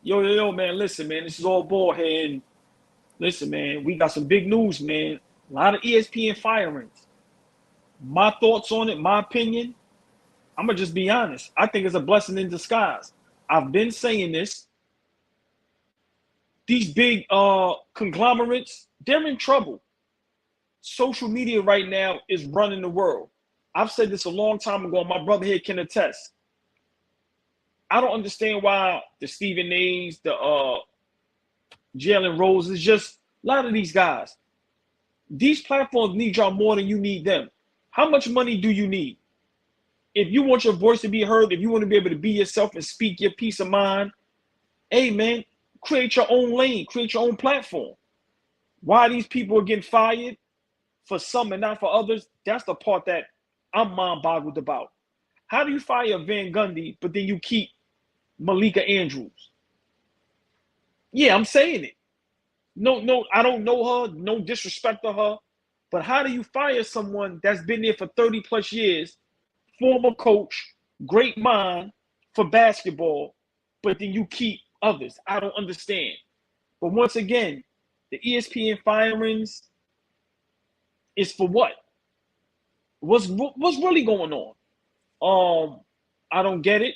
Yo, man, listen, man, this is AllBall here. And listen, man, we got some big news, man. A lot of ESPN firings. My thoughts on it, my opinion, I'm going to just be honest. I think it's a blessing in disguise. I've been saying this. These big conglomerates, they're in trouble. Social media right now is running the world. I've said this a long time ago, and my brother here can attest. I don't understand why the Stephen A's, the Jalen Rose, is just a lot of these guys. These platforms need y'all more than you need them. How much money do you need? If you want your voice to be heard, if you want to be able to be yourself and speak your peace of mind, hey, man, create your own lane, create your own platform. Why these people are getting fired for some and not for others, that's the part that I'm mind-boggled about. How do you fire Van Gundy, but then you keep Malika Andrews? Yeah, I'm saying it. No, I don't know her, no disrespect to her, but how do you fire someone that's been there for 30 plus years, former coach, great mind for basketball, but then you keep others? I don't understand. But once again, the ESPN firings is for what? What's really going on? I don't get it.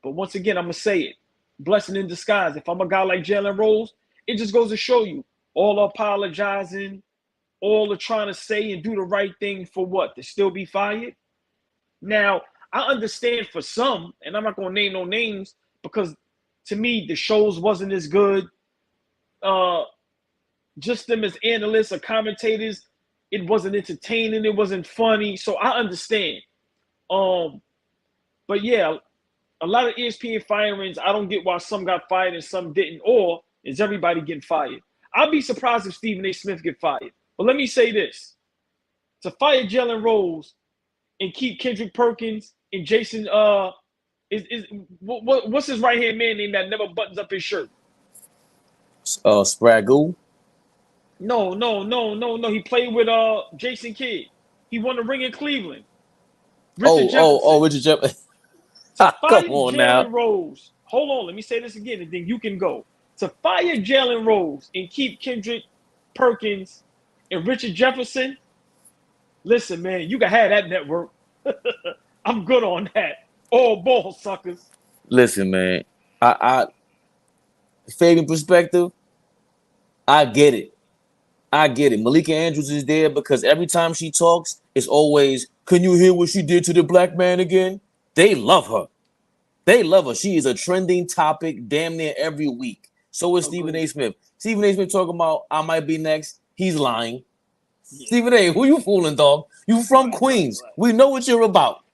But once again, I'm going to say it. Blessing in disguise. If I'm a guy like Jalen Rose, it just goes to show you all the apologizing, all the trying to say and do the right thing for what? To still be fired? Now, I understand for some, and I'm not going to name no names because to me, the shows wasn't as good. Just them as analysts or commentators, it wasn't entertaining. It wasn't funny. So I understand. But yeah, a lot of ESPN firings, I don't get why some got fired and some didn't. Or is everybody getting fired? I'd be surprised if Stephen A. Smith get fired. But let me say this. To fire Jalen Rose and keep Kendrick Perkins and Jason, what's his right-hand man name that never buttons up his shirt? Sprague. No. He played with Jason Kidd. He won the ring in Cleveland. Richard Jefferson. To fire Come on Jalen now. Rose. Hold on, let me say this again, and then you can go. To fire Jalen Rose and keep Kendrick Perkins and Richard Jefferson. Listen, man, you can have that network. I'm good on that. All ball suckers. Listen, man. I Fabian perspective, I get it. Malika Andrews is there because every time she talks, it's always, can you hear what she did to the black man again? They love her. She is a trending topic damn near every week. So is Stephen A. Smith. Stephen A. Smith talking about, I might be next. He's lying. Yeah. Stephen A., who you fooling, dog? You from Queens. Right. We know what you're about.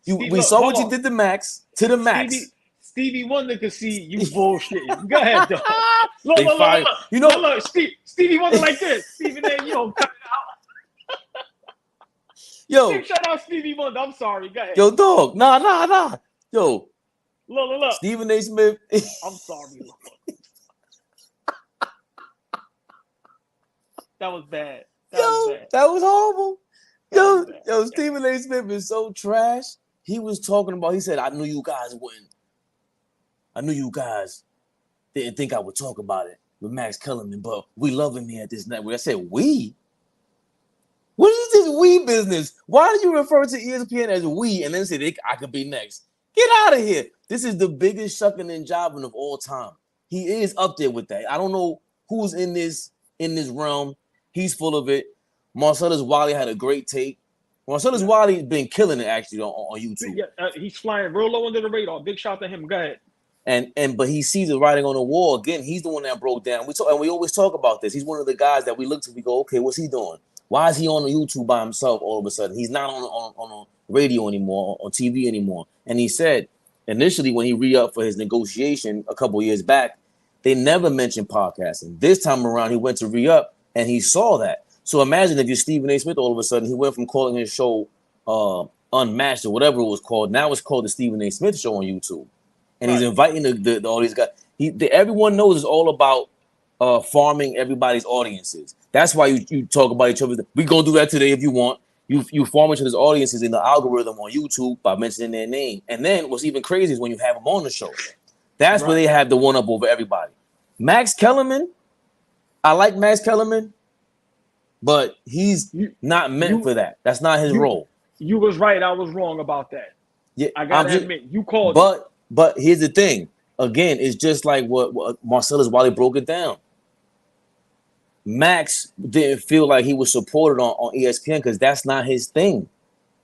We saw what you did to Max. Stevie Wonder could see you bullshitting. Go ahead, dog. Look. Stevie Wonder like this. Stephen A., you don't cut it out. Yo. Shout out Stevie Wonder. I'm sorry. Go ahead. Yo, dog. Nah. Yo. Look. Stephen A. Smith. I'm sorry, Lord. That was bad. That was horrible. Yo, Stephen A. Smith is so trash. He was talking about, he said, I knew you guys wouldn't. I knew you guys didn't think I would talk about it with Max Kellerman, but we love him here at this network. I said, we? What is this we business? Why do you refer to ESPN as we and then say I could be next? Get out of here. This is the biggest shucking and jiving of all time. He is up there with that. I don't know who's in this realm. He's full of it. Marcellus Wiley had a great take. Marcellus Wiley's been killing it actually on YouTube. Yeah, he's flying real low under the radar. Big shout to him. Go ahead. But he sees the writing on the wall. Again, he's the one that broke down. We always talk about this. He's one of the guys that we look to. We go, okay, what's he doing? Why is he on YouTube by himself all of a sudden? He's not on radio anymore, on TV anymore. And he said initially when he re-upped for his negotiation a couple years back, they never mentioned podcasting. This time around, he went to re-up and he saw that. So imagine if you're Stephen A. Smith all of a sudden, he went from calling his show Unmatched or whatever it was called. Now it's called the Stephen A. Smith Show on YouTube. And he's inviting all these guys. Everyone knows it's all about farming everybody's audiences. That's why you talk about each other. We're going to do that today if you want. You farm each other's audiences in the algorithm on YouTube by mentioning their name. And then what's even crazy is when you have them on the show. That's where they have the one up over everybody. Max Kellerman, I like Max Kellerman, but he's not meant for that. That's not his role. You was right. I was wrong about that. Yeah, I gotta admit, you called it. But here's the thing. Again, it's just like what Marcellus Wiley broke it down. Max didn't feel like he was supported on ESPN because that's not his thing.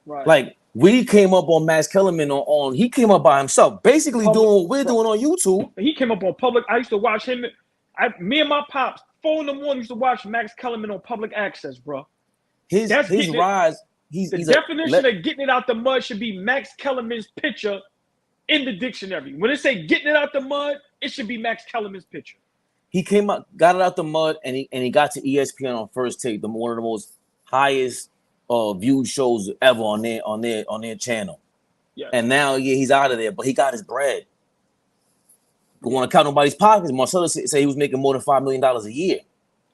Right. Like, we came up on Max Kellerman on he came up by himself, basically doing what we're doing on YouTube. He came up on public. I used to watch him. Me and my pops, 4 in the morning, used to watch Max Kellerman on public access, bro. His rise. The definition of getting it out the mud should be Max Kellerman's picture in the dictionary. When it say getting it out the mud, it should be Max Kellerman's picture. He came up, got it out the mud, and he got to ESPN on First Take, one of the most highest viewed shows ever on their channel. Yes. And now, he's out of there, but he got his bread. You want to count nobody's pockets? Marcellus said he was making more than $5 million a year.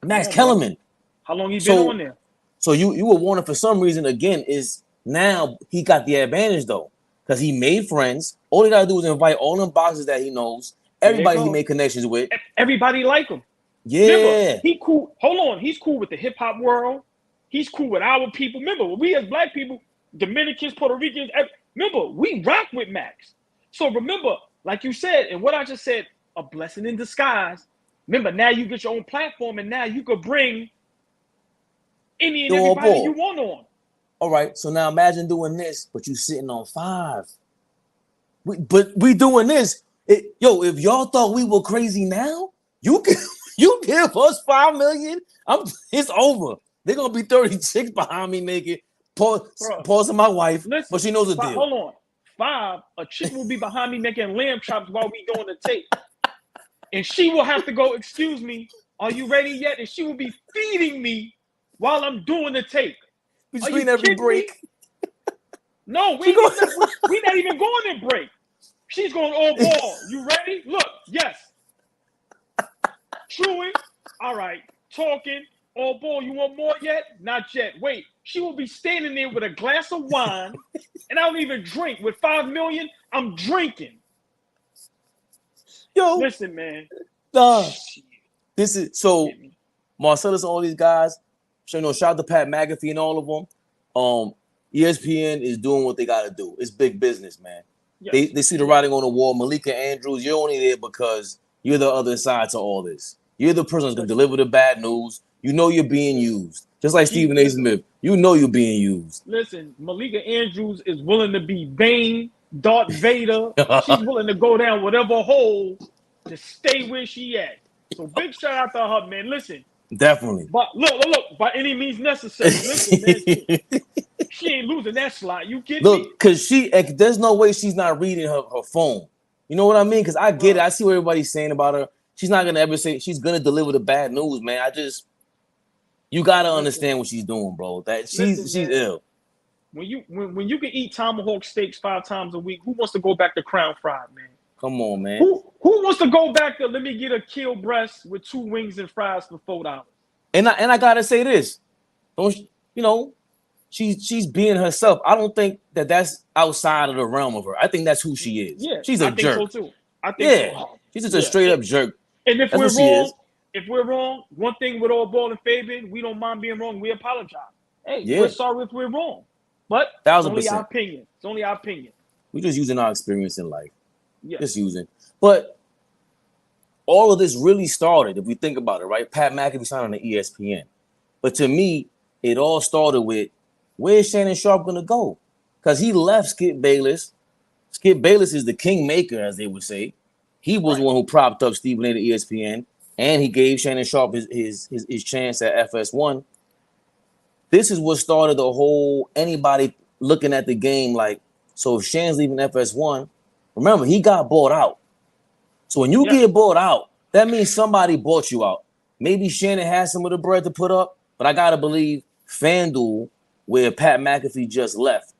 Max Kellerman. How long he been on there? So you were warning for some reason again is now he got the advantage though because he made friends. All he gotta do is invite all them boxers that he knows, everybody he made connections with. Everybody like him. Yeah, remember, he cool. Hold on, he's cool with the hip hop world. He's cool with our people. Remember, we as black people, Dominicans, Puerto Ricans. Remember, we rock with Max. So remember, like you said, and what I just said, a blessing in disguise. Remember, now you get your own platform, and now you could bring any and everybody you want on. All right, so now imagine doing this, but you sitting on 5. We doing this. If y'all thought we were crazy now, you give us $5 million. It's over. They're gonna be 36 behind me naked. Pause on my wife, but she knows the deal. Hold on, 5. A chick will be behind me making lamb chops while we doing the tape, and she will have to go. Excuse me, are you ready yet? And she will be feeding me while I'm doing the tape. Between every break. No, we're not even going in break. She's going all ball. You ready? Look, yes. Chewing. All right. Talking. All ball. You want more yet? Not yet. Wait. She will be standing there with a glass of wine, and I don't even drink. With $5 million, I'm drinking. Yo. Listen, man. This is so Marcellus, all these guys. So, shout out to Pat McAfee and all of them. ESPN is doing what they got to do. It's big business, man. Yes. They see the writing on the wall. Malika Andrews, you're only there because you're the other side to all this. You're the person that's going to deliver the bad news. You know you're being used. Just like Stephen A. Smith. You know you're being used. Listen, Malika Andrews is willing to be Bane, Darth Vader. She's willing to go down whatever hole to stay where she at. So big shout out to her, man. Listen. Definitely. But look, by any means necessary. Listen, man, she ain't losing that slot. You kidding me? Look, because there's no way she's not reading her phone. You know what I mean? Because I get it. I see what everybody's saying about her. She's not going to ever say she's going to deliver the bad news, man. You got to understand what she's doing, bro. That she's ill. When you can eat tomahawk steaks 5 times a week, who wants to go back to crown fried, man? Come on, man. Who wants to go back to let me get a kill breast with 2 wings and fries for $4? And I gotta say this, she's being herself. I don't think that's outside of the realm of her. I think that's who she is. Yeah, she's a jerk. I think so too. I think so. She's just a straight up jerk. And if we're wrong, one thing with AllBall and Fabian, we don't mind being wrong. We apologize. Hey, we're sorry if we're wrong, but it's only our opinion. It's only our opinion. We're just using our experience in life. Yes. Just using. But all of this really started, if we think about it, right? Pat McAfee signed on the ESPN. But to me, it all started with, where's Shannon Sharpe going to go? Because he left Skip Bayless. Skip Bayless is the kingmaker, as they would say. He was the one who propped up Stephen A. to ESPN, and he gave Shannon Sharpe his chance at FS1. This is what started the whole anybody looking at the game like, so if Shannon's leaving FS1, remember, he got bought out. So when you get bought out, that means somebody bought you out. Maybe Shannon has some of the bread to put up, but I got to believe FanDuel, where Pat McAfee just left,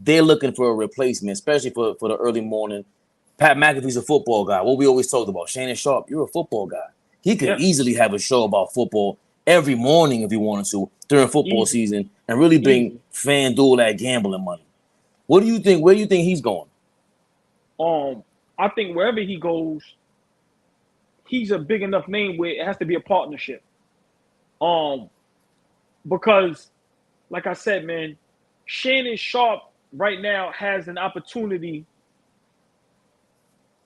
they're looking for a replacement, especially for the early morning. Pat McAfee's a football guy. What we always talked about, Shannon Sharpe, you're a football guy. He could easily have a show about football every morning if he wanted to during football season and really bring FanDuel that gambling money. What do you think? Where do you think he's going? I think wherever he goes, he's a big enough name where it has to be a partnership. Because, like I said, man, Shannon Sharpe right now has an opportunity.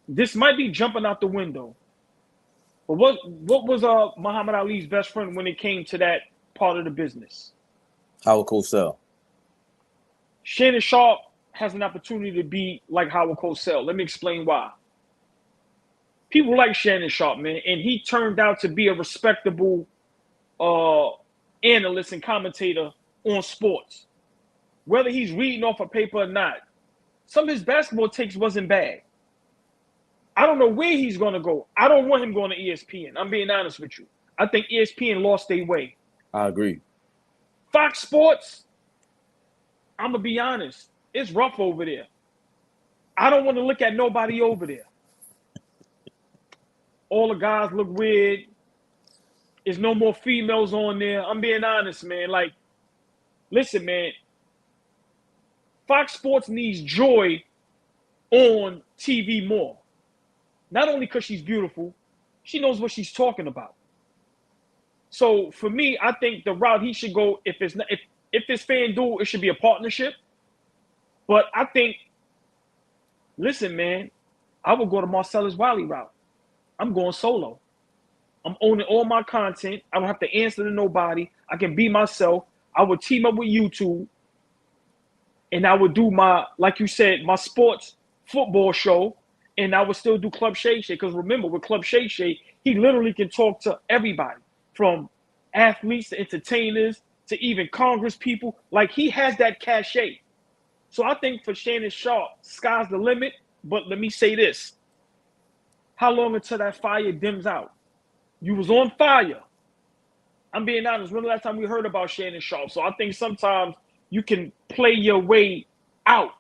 This might be jumping out the window. But what was Muhammad Ali's best friend when it came to that part of the business? Howard Cosell. Shannon Sharpe has an opportunity to be like Howard Cosell. Let me explain why. People like Shannon Sharpe, man, and he turned out to be a respectable analyst and commentator on sports. Whether he's reading off a paper or not, some of his basketball takes wasn't bad. I don't know where he's going to go. I don't want him going to ESPN. I'm being honest with you. I think ESPN lost their way. I agree. Fox Sports, I'm going to be honest, it's rough over there. I don't want to look at nobody over there. All the guys look weird. There's no more females on there. I'm being honest, man. Like, listen, man. Fox Sports needs Joy on TV more. Not only because she's beautiful, she knows what she's talking about. So for me, I think the route he should go, if it's FanDuel, it should be a partnership. But I think, listen, man, I would go to Marcellus Wiley route. I'm going solo. I'm owning all my content. I don't have to answer to nobody. I can be myself. I would team up with YouTube. And I would do my, like you said, my sports football show. And I would still do Club Shay Shay. Because remember, with Club Shay Shay, he literally can talk to everybody. From athletes to entertainers to even Congress people. Like, he has that cachet. So I think for Shannon Sharpe, sky's the limit. But let me say this. How long until that fire dims out? You was on fire. I'm being honest. When the last time we heard about Shannon Sharpe? So I think sometimes you can play your way out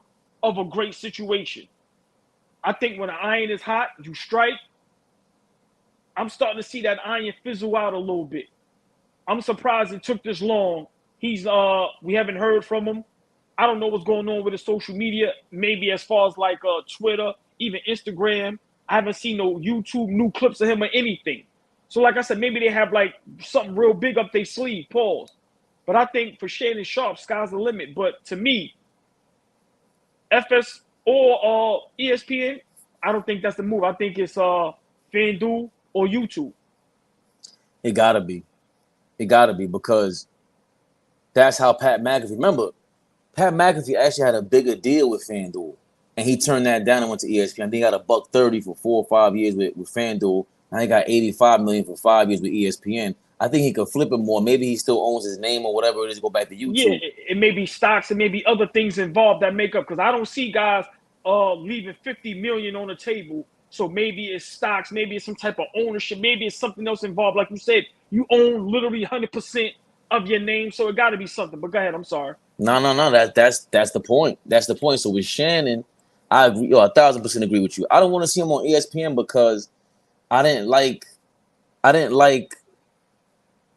of a great situation. I think when the iron is hot, you strike. I'm starting to see that iron fizzle out a little bit. I'm surprised it took this long. We haven't heard from him. I don't know what's going on with his social media. Maybe as far as like Twitter, even Instagram. I haven't seen no YouTube new clips of him or anything. So like I said, maybe they have like something real big up their sleeve, pause. But I think for Shannon Sharpe, sky's the limit. But to me, FS or ESPN, I don't think that's the move. I think it's FanDuel or YouTube. It gotta be. It gotta be, because that's how Pat McAfee. Remember, Pat McAfee actually had a bigger deal with FanDuel, and he turned that down and went to ESPN. I think he got $130 for 4 or 5 years with FanDuel. And he got $85 million for 5 years with ESPN. I think he could flip it more. Maybe he still owns his name or whatever it is. Go back to YouTube. Yeah, it may be stocks and maybe other things involved that make up. Because I don't see guys leaving $50 million on the table. So maybe it's stocks, maybe it's some type of ownership, maybe it's something else involved. Like you said, you own literally 100% of your name, so it got to be something. But go ahead, I'm sorry. No. That's the point. That's the point. So with Shannon, I agree. 1,000% agree with you. I don't want to see him on ESPN because I didn't like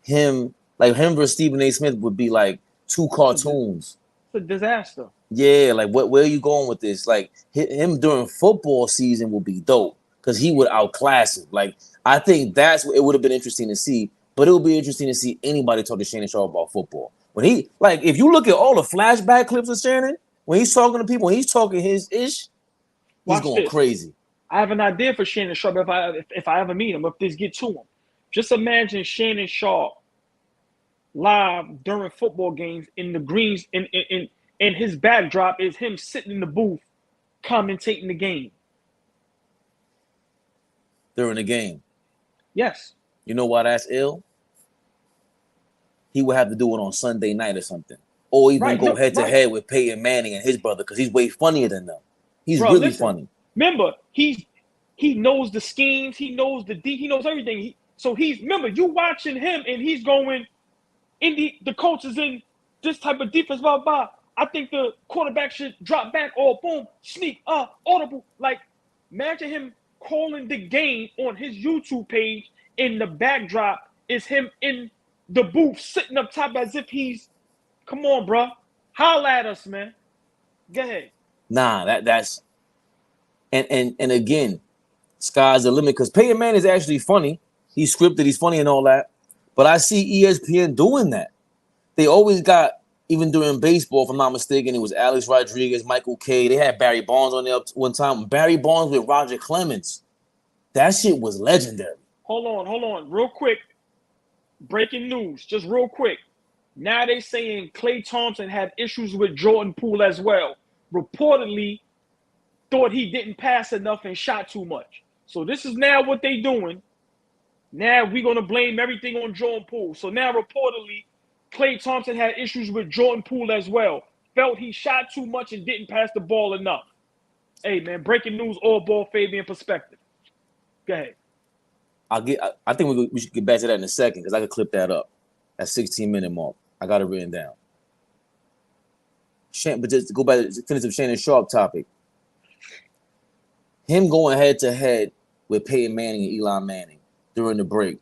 him. Like him versus Stephen A. Smith would be like two cartoons. It's a disaster. Yeah, like where are you going with this? Like him during football season will be dope because he would outclass him. Like I think that's what it would have been interesting to see. But it would be interesting to see anybody talk to Shannon Sharpe about football. When he, like, if you look at all the flashback clips of Shannon, when he's talking to people, when he's talking his ish, he's going crazy. I have an idea for Shannon Sharpe if I ever meet him, if this get to him. Just imagine Shannon Sharpe live during football games in the greens, and his backdrop is him sitting in the booth commentating the game. During the game. Yes. You know why that's ill? He would have to do it on Sunday night or something. Or even go head-to-head with Peyton Manning and his brother, because he's way funnier than them. He's really funny. Remember, he knows the schemes, he knows he knows everything. Remember, you watching him and he's going, the coach is in this type of defense, blah, blah. I think the quarterback should drop back or boom, sneak, audible. Like, imagine him calling the game on his YouTube page. In the backdrop is him in the booth sitting up top as if he's, come on, bro. Holla at us, man. Go ahead. Nah, And again, sky's the limit because Peyton Manning is actually funny. He's scripted, he's funny and all that. But I see ESPN doing that. They always got, even during baseball, if I'm not mistaken, it was Alex Rodriguez, Michael Kay. They had Barry Bonds on there up one time. Barry Bonds with Roger Clemens. That shit was legendary. Hold on. Real quick. Breaking news, just real quick. Now they saying Klay Thompson had issues with Jordan Poole as well. Reportedly, thought he didn't pass enough and shot too much. So this is now what they doing. Now we're going to blame everything on Jordan Poole. So now reportedly, Klay Thompson had issues with Jordan Poole as well. Felt he shot too much and didn't pass the ball enough. Hey, man, breaking news, AllBall Fabian PerspecTV. Go ahead. I think we should get back to that in a second because I could clip that up at 16-minute mark. I got it written down. But just to go back to finish the Shannon Sharpe topic. Him going head-to-head with Peyton Manning and Eli Manning during the break.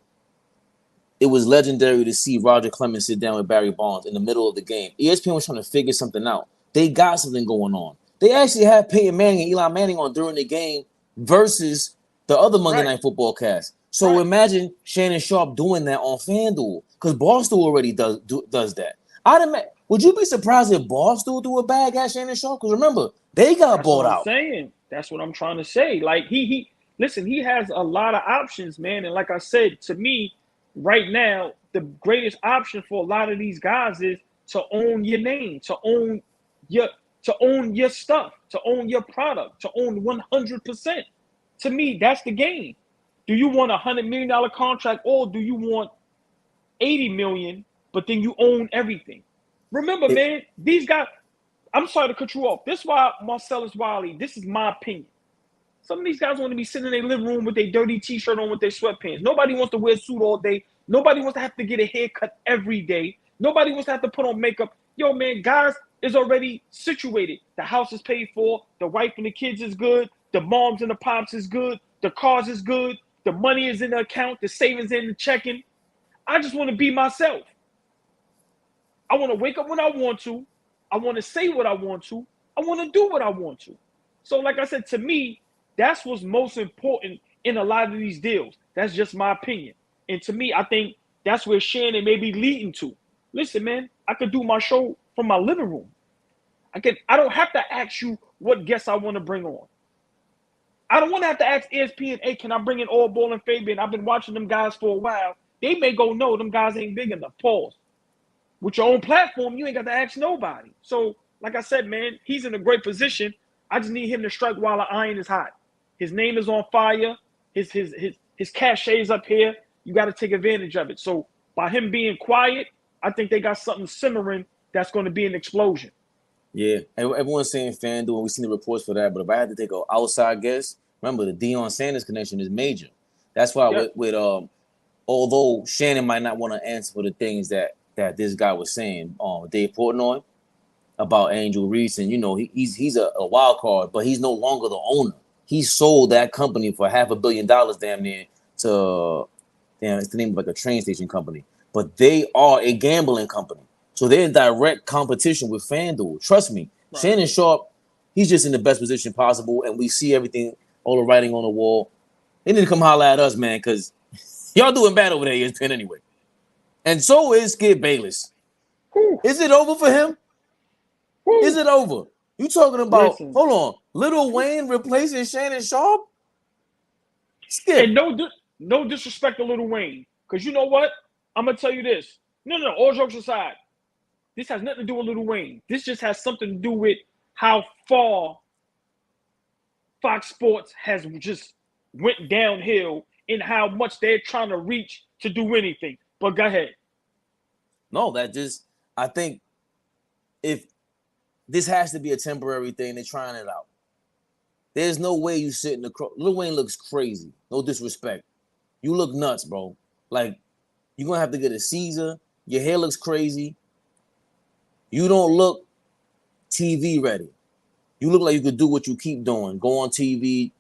It was legendary to see Roger Clemens sit down with Barry Bonds in the middle of the game. ESPN was trying to figure something out. They got something going on. They actually had Peyton Manning and Eli Manning on during the game versus the other Monday Night Football cast. So imagine Shannon Sharpe doing that on FanDuel because Barstool already does that. Would you be surprised if Barstool threw a bag at Shannon Sharpe? Because remember, they got bought out. That's what I'm trying to say. Like he has a lot of options, man. And like I said, to me, right now, the greatest option for a lot of these guys is to own your name, to own your stuff, to own your product, to own 100%. To me, that's the game. Do you want a $100 million contract or do you want $80 million, but then you own everything? Remember, man, these guys, I'm sorry to cut you off. This is why Marcellus Wiley, this is my opinion. Some of these guys want to be sitting in their living room with their dirty T-shirt on with their sweatpants. Nobody wants to wear a suit all day. Nobody wants to have to get a haircut every day. Nobody wants to have to put on makeup. Yo, man, guys is already situated. The house is paid for. The wife and the kids is good. The moms and the pops is good. The cars is good. The money is in the account. The savings in the checking. I just want to be myself. I want to wake up when I want to. I want to say what I want to. I want to do what I want to. So like I said, to me, that's what's most important in a lot of these deals. That's just my opinion. And to me, I think that's where Shannon may be leading to. Listen, man, I could do my show from my living room. I don't have to ask you what guests I want to bring on. I don't want to have to ask ESPN, hey, can I bring in AllBall and Fabian? I've been watching them guys for a while. They may go, no, them guys ain't big enough. Pause. With your own platform, you ain't got to ask nobody. So, like I said, man, he's in a great position. I just need him to strike while the iron is hot. His name is on fire. His cachet is up here. You got to take advantage of it. So, by him being quiet, I think they got something simmering that's going to be an explosion. Yeah, everyone's saying FanDuel. We've seen the reports for that. But if I had to take an outside guess, remember the Deion Sanders connection is major. That's why although Shannon might not want to answer for the things that this guy was saying, Dave Portnoy, about Angel Reese, and he's a wild card, but he's no longer the owner. He sold that company for $500 million, damn near, to it's the name of like a train station company. But they are a gambling company. So they're in direct competition with FanDuel. Trust me, right. Shannon Sharpe, he's just in the best position possible, and we see everything, all the writing on the wall. They need to come holler at us, man, because y'all doing bad over there, ESPN anyway. And so is Skip Bayless. Whew. Is it over for him? Whew. Is it over? You talking about, hold on, Lil Wayne replacing Shannon Sharpe? Skip. And no disrespect to Lil Wayne, because you know what? I'm going to tell you this. No, all jokes aside. This has nothing to do with Lil Wayne. This just has something to do with how far Fox Sports has just went downhill in how much they're trying to reach to do anything. But go ahead. No, I think if this has to be a temporary thing, they're trying it out. There's no way you sit in the Lil Wayne looks crazy. No disrespect. You look nuts, bro. Like, you're going to have to get a Caesar. Your hair looks crazy. You don't look TV ready. You look like you could do what you keep doing. Go on TV,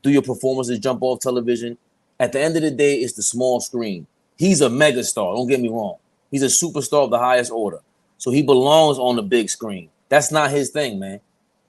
do your performances, jump off television. At the end of the day, it's the small screen. He's a megastar, don't get me wrong. He's a superstar of the highest order. So he belongs on the big screen. That's not his thing, man.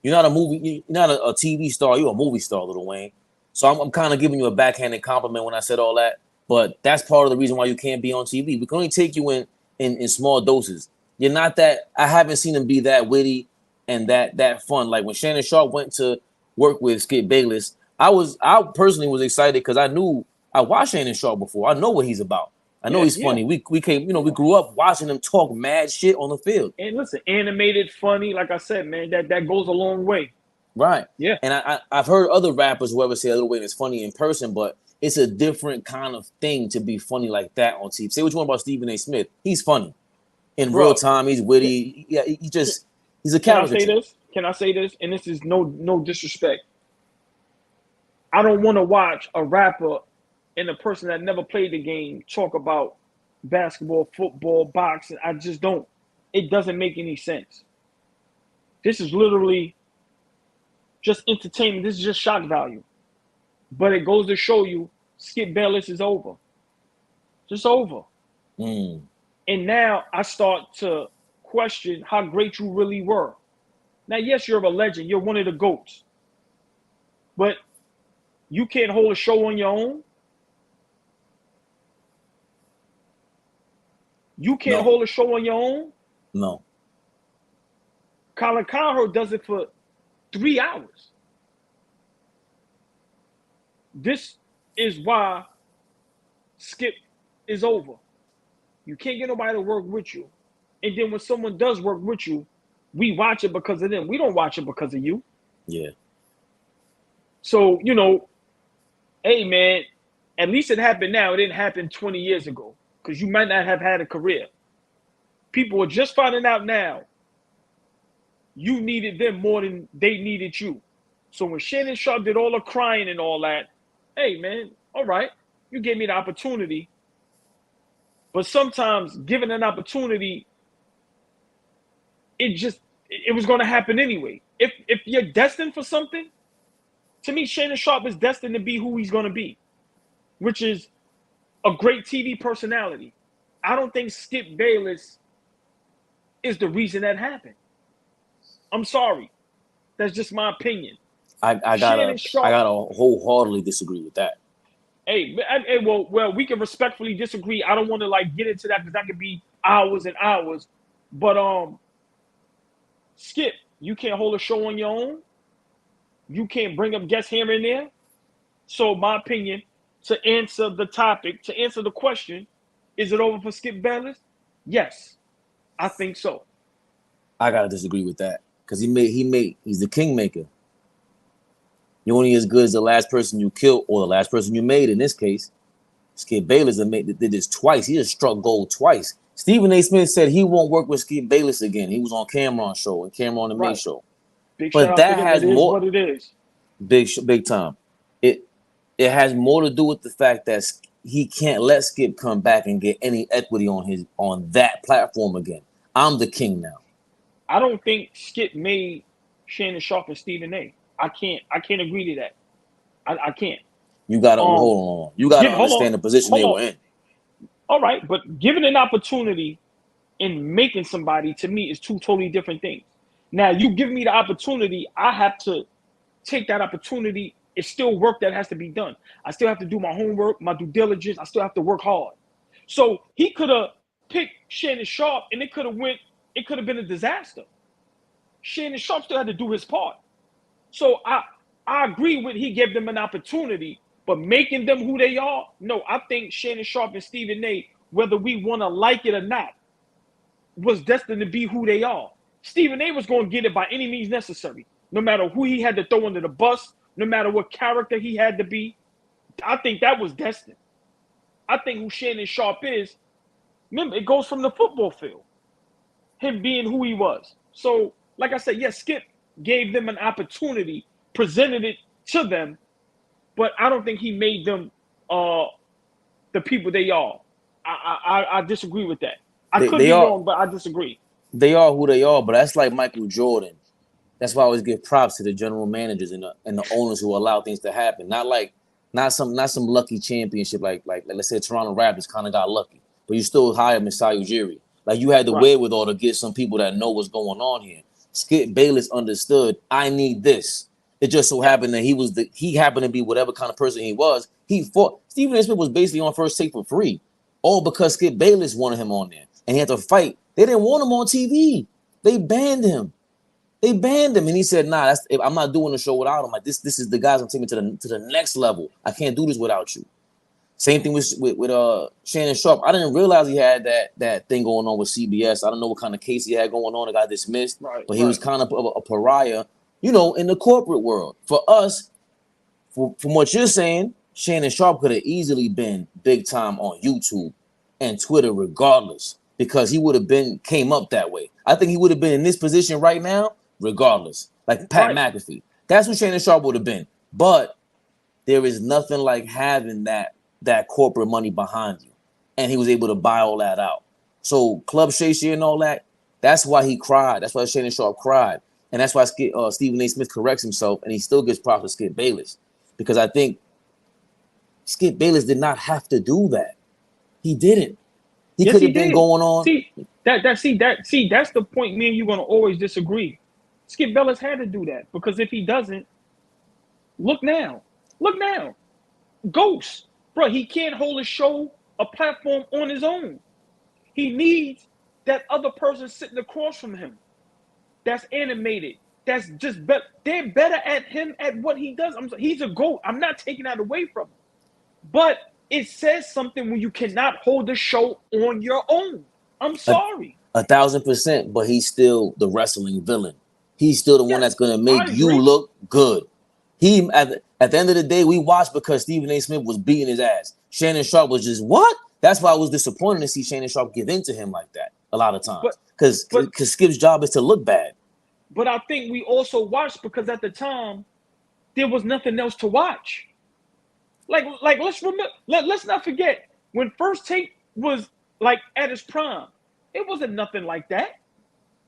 You're not a movie. You're not a TV star. You're a movie star, Lil Wayne. So I'm kind of giving you a backhanded compliment when I said all that. But that's part of the reason why you can't be on TV. We can only take you in small doses. You're not that. I haven't seen him be that witty and that fun. Like when Shannon Sharpe went to work with Skip Bayless, I personally was excited because I watched Shannon Sharpe before. I know what he's about. I know he's funny. We came, we grew up watching him talk mad shit on the field. And listen, animated, funny, like I said, man, that goes a long way. Right. Yeah. And I've heard other rappers, whoever say Lil Wayne is funny in person, but it's a different kind of thing to be funny like that on TV. Say what you want about Stephen A. Smith. He's funny. In real time, he's witty. Yeah, he's a character. Can I say this? And this is no disrespect. I don't want to watch a rapper and a person that never played the game talk about basketball, football, boxing. I just don't. It doesn't make any sense. This is literally just entertainment. This is just shock value. But it goes to show you Skip Bayless is over. Just over. And now I start to question how great you really were. Now, yes, you're a legend. You're one of the GOATs. But you can't hold a show on your own. You can't hold a show on your own? No. Colin Cowherd does it for 3 hours. This is why Skip is over. You can't get nobody to work with you. And then when someone does work with you, we watch it because of them. We don't watch it because of you. Yeah. So, hey, man, at least it happened now. It didn't happen 20 years ago because you might not have had a career. People are just finding out now you needed them more than they needed you. So when Shannon Sharpe did all the crying and all that, hey, man, all right, you gave me the opportunity. But sometimes given an opportunity, it was going to happen anyway. If you're destined for something, to me, Shannon Sharpe is destined to be who he's going to be, which is a great TV personality. I don't think Skip Bayless is the reason that happened. I'm sorry. That's just my opinion. I gotta wholeheartedly disagree with that. Hey, well, we can respectfully disagree. I don't want to get into that because that could be hours and hours. But Skip, you can't hold a show on your own. You can't bring up guests here and there. So my opinion, to answer the topic, to answer the question, is it over for Skip Bayless? Yes, I think so. I gotta disagree with that because he's the kingmaker. You're only as good as the last person you killed or the last person you made. In this case, Skip Bayless did this twice. He just struck gold twice. Stephen A. Smith said he won't work with Skip Bayless again. He was on Cameron's show and Cameron and May show. But that has more. What it is. Big time. It has more to do with the fact that he can't let Skip come back and get any equity on that platform again. I'm the king now. I don't think Skip made Shannon Sharpe and Stephen A. I can't agree to that. I can't. You gotta hold on. You gotta understand the position they were in. All right, but giving an opportunity and making somebody, to me, is two totally different things. Now, you give me the opportunity, I have to take that opportunity. It's still work that has to be done. I still have to do my homework, my due diligence. I still have to work hard. So he could have picked Shannon Sharpe, and it could have been a disaster. Shannon Sharpe still had to do his part. So I agree with he gave them an opportunity, but making them who they are, no, I think Shannon Sharpe and Stephen A., whether we want to like it or not, was destined to be who they are. Stephen A. was going to get it by any means necessary, no matter who he had to throw under the bus, no matter what character he had to be. I think that was destined. I think who Shannon Sharpe is, remember, it goes from the football field, him being who he was. So, like I said, yes, Skip gave them an opportunity, presented it to them, but I don't think he made them the people they are. I disagree with that. I could be wrong, but I disagree. They are who they are, but that's like Michael Jordan. That's why I always give props to the general managers and the owners who allow things to happen. Not some lucky championship like let's say Toronto Raptors kind of got lucky, but you still hire Masai Ujiri. Like you had the wherewithal to get some people that know what's going on here. Skip Bayless understood, I need this. It just so happened that he happened to be whatever kind of person he was. He fought. Stephen A. Smith was basically on First Take for free, all because Skip Bayless wanted him on there, and he had to fight. They didn't want him on TV. They banned him. And he said, "Nah, I'm not doing the show without him. Like this is the guys I'm taking to the next level. I can't do this without you." Same thing with Shannon Sharpe. I didn't realize he had that thing going on with CBS. I don't know what kind of case he had going on. It got dismissed, but he was kind of a pariah, in the corporate world. For us, from what you're saying, Shannon Sharpe could have easily been big time on YouTube and Twitter regardless, because he would have came up that way. I think he would have been in this position right now regardless, like Pat McAfee. That's what Shannon Sharpe would have been. But there is nothing like having that corporate money behind you. And he was able to buy all that out. So Club Shay Shay and all that, that's why he cried. That's why Shannon Sharpe cried. And that's why Stephen A. Smith corrects himself, and he still gives props to Skip Bayless. Because I think Skip Bayless did not have to do that. He didn't. He could have been going on. That's the point. Me and you gonna always disagree. Skip Bayless had to do that, because if he doesn't, look now. Ghost, bro, he can't hold a platform on his own. He needs that other person sitting across from him. That's animated. That's just better. They're better at him at what he does. He's a GOAT. I'm not taking that away from him. But it says something when you cannot hold the show on your own. I'm sorry. 1,000%, but he's still the wrestling villain. He's still the one that's going to make you look good. He at the end of the day, we watched because Stephen A. Smith was beating his ass. Shannon Sharpe was just, what? That's why I was disappointed to see Shannon Sharpe give in to him like that a lot of times. Because Skip's job is to look bad. But I think we also watched because at the time, there was nothing else to watch. Like let's not forget, when First Take was like at its prime, it wasn't nothing like that.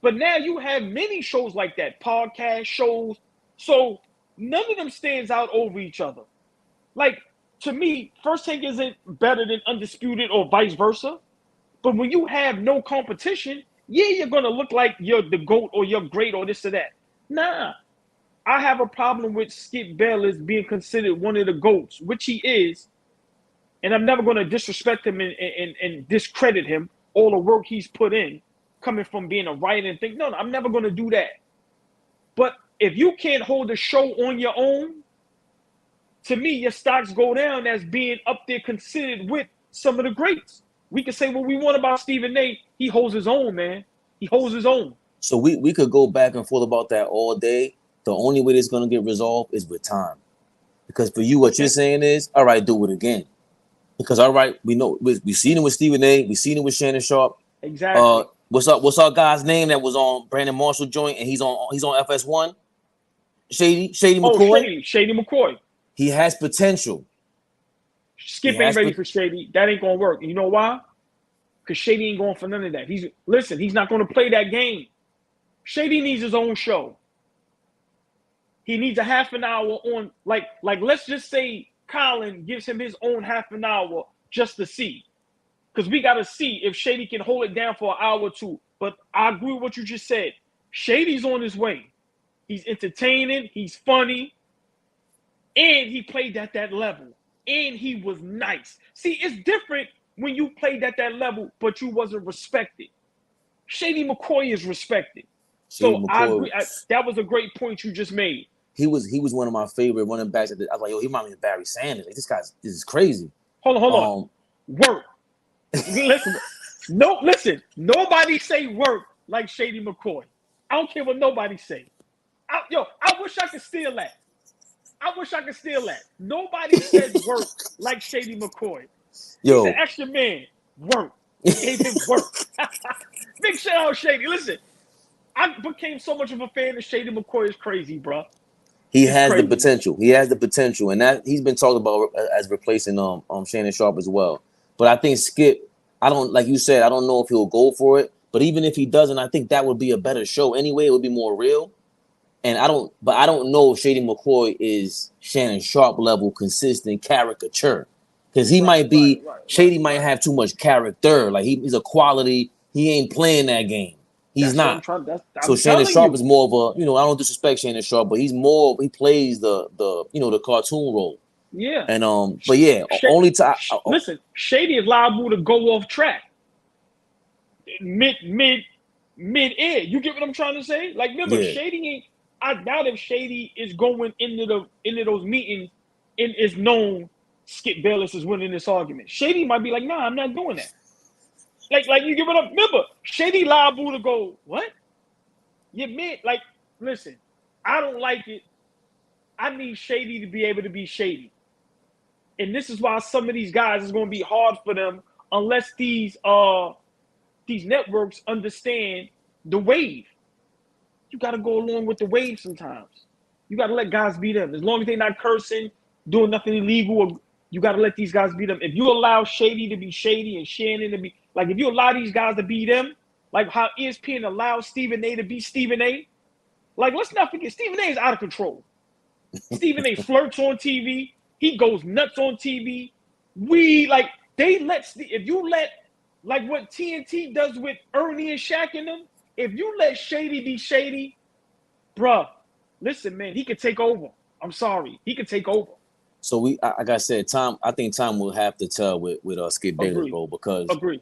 But now you have many shows like that, podcast shows. So none of them stands out over each other. Like, to me, First Take isn't better than Undisputed or vice versa. But when you have no competition, you're going to look like you're the GOAT or you're great or this or that. Nah. I have a problem with Skip Bayless being considered one of the GOATs, which he is. And I'm never going to disrespect him and discredit him, all the work he's put in, coming from being a writer and think, no, I'm never going to do that. But if you can't hold a show on your own, to me, your stocks go down as being up there considered with some of the greats. We can say what we want about Stephen A. He holds his own, man. He holds his own. So we could go back and forth about that all day. The only way it's going to get resolved is with time. Because for you, what you're saying is, all right, do it again. Because, all right, we know we've seen it with Stephen A. We've seen it with Shannon Sharpe. Exactly. What's our guy's name that was on Brandon Marshall joint and he's on FS1? Shady McCoy? Shady McCoy. He has potential. Skip ain't ready for Shady. That ain't going to work. And you know why? Because Shady ain't going for none of that. He's not going to play that game. Shady needs his own show. He needs a half an hour on, like let's just say Colin gives him his own half an hour just to see. Because we got to see if Shady can hold it down for an hour or two. But I agree with what you just said. Shady's on his way. He's entertaining. He's funny. And he played at that level. And he was nice. See, it's different when you played at that level, but you wasn't respected. Shady McCoy is respected. I agree. That was a great point you just made. He was one of my favorite running backs. I was like, yo, he reminds me of Barry Sanders. Like, this is crazy. Hold on. Work. Listen. Nobody say work like Shady McCoy. I don't care what nobody say. I wish I could steal that. Nobody said work like Shady McCoy. Yo. He's an extra man. Work. Gave him work. Big shout out Shady. Listen, I became so much of a fan of Shady McCoy. Is crazy, bro. He has the potential. He has the potential, and that he's been talked about as replacing Shannon Sharpe as well. But I think Skip, like you said, I don't know if he'll go for it. But even if he doesn't, I think that would be a better show anyway. It would be more real. And I don't know if Shady McCoy is Shannon Sharpe level consistent caricature, because he might be Shady might have too much character. Like he's a quality. He ain't playing that game. He's That's what not. I'm trying. So I'm Shannon telling Sharpe you. is more of a, I don't disrespect Shannon Sharpe, but he plays the cartoon role. Yeah. And but yeah, only time. Listen, Shady is liable to go off track mid air. You get what I'm trying to say? Like, remember, Yeah. Shady ain't. I doubt if Shady is going into those meetings and is known Skip Bayless is winning this argument. Shady might be like, nah, I'm not doing that. Like you give it up. Remember, Shady liable to go, what? You admit, like, listen, I don't like it. I need Shady to be able to be Shady. And this is why some of these guys is going to be hard for them unless these networks understand the wave. You got to go along with the wave sometimes. You got to let guys be them. As long as they're not cursing, doing nothing illegal, you got to let these guys be them. If you allow Shady to be Shady and Shannon to be, like, if you allow these guys to be them, like how ESPN allows Stephen A to be Stephen A, like, let's not forget, Stephen A is out of control. Stephen A flirts on TV. He goes nuts on TV. If you let, like what TNT does with Ernie and Shaq and them, if you let Shady be Shady, bruh, listen, man, he could take over. I'm sorry. He could take over. So like I said, I think time will have to tell with Skip Bayless, bro, because Agree.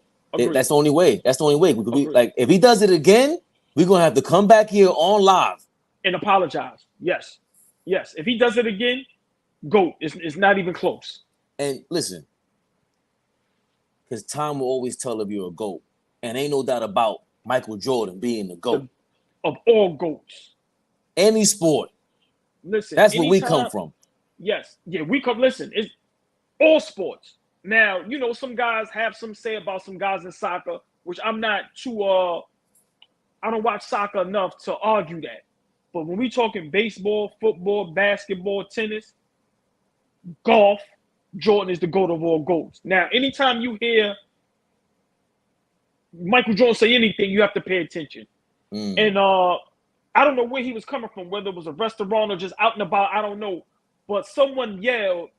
that's the only way. That's the only way. We could be Agree. like, if he does it again, we're gonna have to come back here on live and apologize. Yes. If he does it again, GOAT. It's not even close. And listen, because time will always tell if you're a GOAT, and ain't no doubt about Michael Jordan being the GOAT of all GOATs. Any sport. Listen, that's where we come from. Yes. Yeah, we come. Listen, it's all sports. Now, some guys have some say about some guys in soccer, which I'm not too I don't watch soccer enough to argue that. But when we talking baseball, football, basketball, tennis, golf, Jordan is the GOAT of all GOATs. Now, anytime you hear Michael Jordan say anything, you have to pay attention. And I don't know where he was coming from, whether it was a restaurant or just out and about, I don't know. But someone yelled,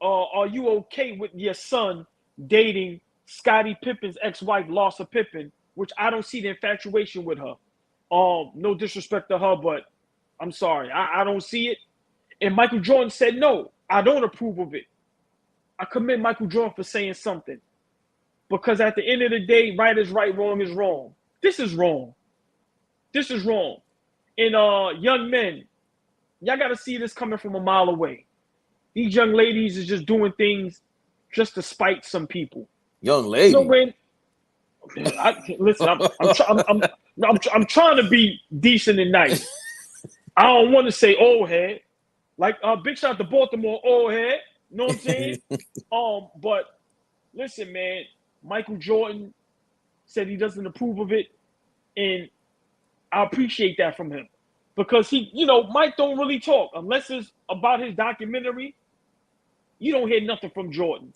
are you okay with your son dating Scottie Pippen's ex-wife, Larsa Pippen, which I don't see the infatuation with her. No disrespect to her, but I'm sorry. I don't see it. And Michael Jordan said, no, I don't approve of it. I commend Michael Jordan for saying something. Because at the end of the day, right is right, wrong is wrong. This is wrong. This is wrong. And young men, y'all got to see this coming from a mile away. These young ladies is just doing things just to spite some people. Young lady. Listen, I'm trying to be decent and nice. I don't want to say old head. Like big shout out to Baltimore, old head. You know what I'm saying? But listen, man, Michael Jordan said he doesn't approve of it, and I appreciate that from him. Because Mike don't really talk. Unless it's about his documentary, you don't hear nothing from Jordan.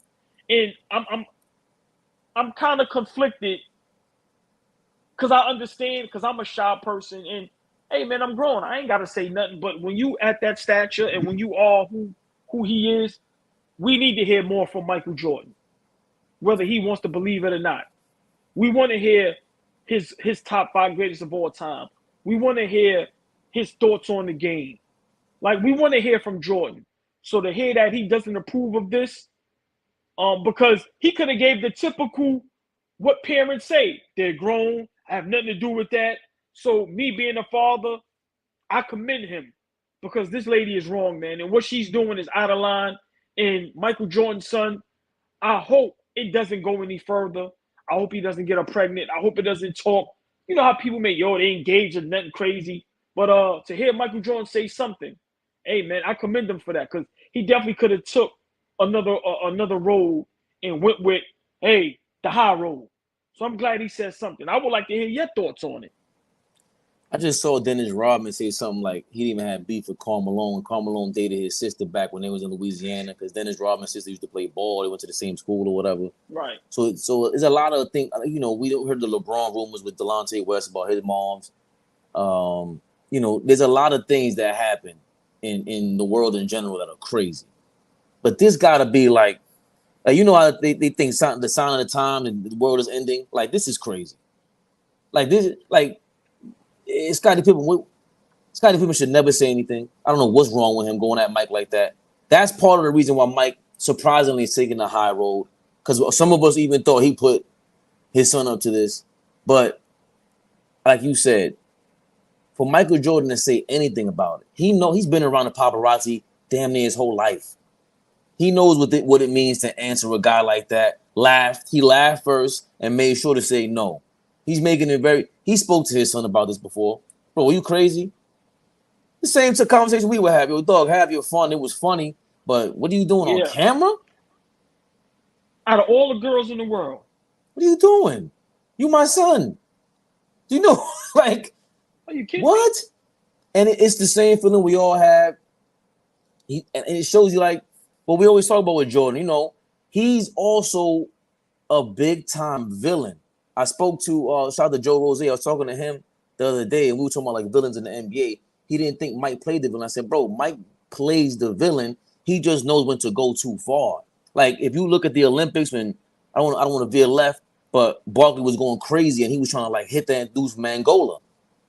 And I'm kind of conflicted because I understand, because I'm a shy person, and hey man, I'm grown. I ain't gotta say nothing. But when you at that stature and when you are who he is, we need to hear more from Michael Jordan, whether he wants to believe it or not. We want to hear his top 5 greatest of all time. We want to hear his thoughts on the game. Like, we want to hear from Jordan. So to hear that he doesn't approve of this, because he could have gave the typical what parents say. They're grown. I have nothing to do with that. So me being a father, I commend him because this lady is wrong, man. And what she's doing is out of line. And Michael Jordan's son, I hope it doesn't go any further. I hope he doesn't get her pregnant. I hope it doesn't talk. You know how people make, they engage in nothing crazy. But to hear Michael Jordan say something, hey, man, I commend him for that because he definitely could have took another road and went with, hey, the high road. So I'm glad he said something. I would like to hear your thoughts on it. I just saw Dennis Rodman say something like he didn't even have beef with Karl Malone. Karl Malone dated his sister back when they was in Louisiana because Dennis Rodman's sister used to play ball. They went to the same school or whatever. Right. So there's a lot of things. We don't heard the LeBron rumors with Delonte West about his moms. There's a lot of things that happen in the world in general that are crazy. But this got to be like how they think the sign of the time and the world is ending. Like, this is crazy. Like, this, like, Scottie Pippen should never say anything. I don't know what's wrong with him going at Mike like that. That's part of the reason why Mike surprisingly is taking the high road. Because some of us even thought he put his son up to this. But like you said, for Michael Jordan to say anything about it, he's been around the paparazzi damn near his whole life. He knows what it means to answer a guy like that. He laughed first and made sure to say no. He's making it he spoke to his son about this before. Bro, are you crazy? The same conversation we were having. Yo, dog, have your fun. It was funny. But what are you doing on camera? Out of all the girls in the world. What are you doing? You my son. You know, like, are you kidding what? Me? And it's the same feeling we all have. And it shows you, like, what we always talk about with Jordan. You know, he's also a big-time villain. I spoke to, shout out to Joe Rose. I was talking to him the other day, and we were talking about, like, villains in the NBA. He didn't think Mike played the villain. I said, bro, Mike plays the villain. He just knows when to go too far. Like, if you look at the Olympics, when I don't want to veer left, but Barkley was going crazy, and he was trying to, like, hit that dude from Angola.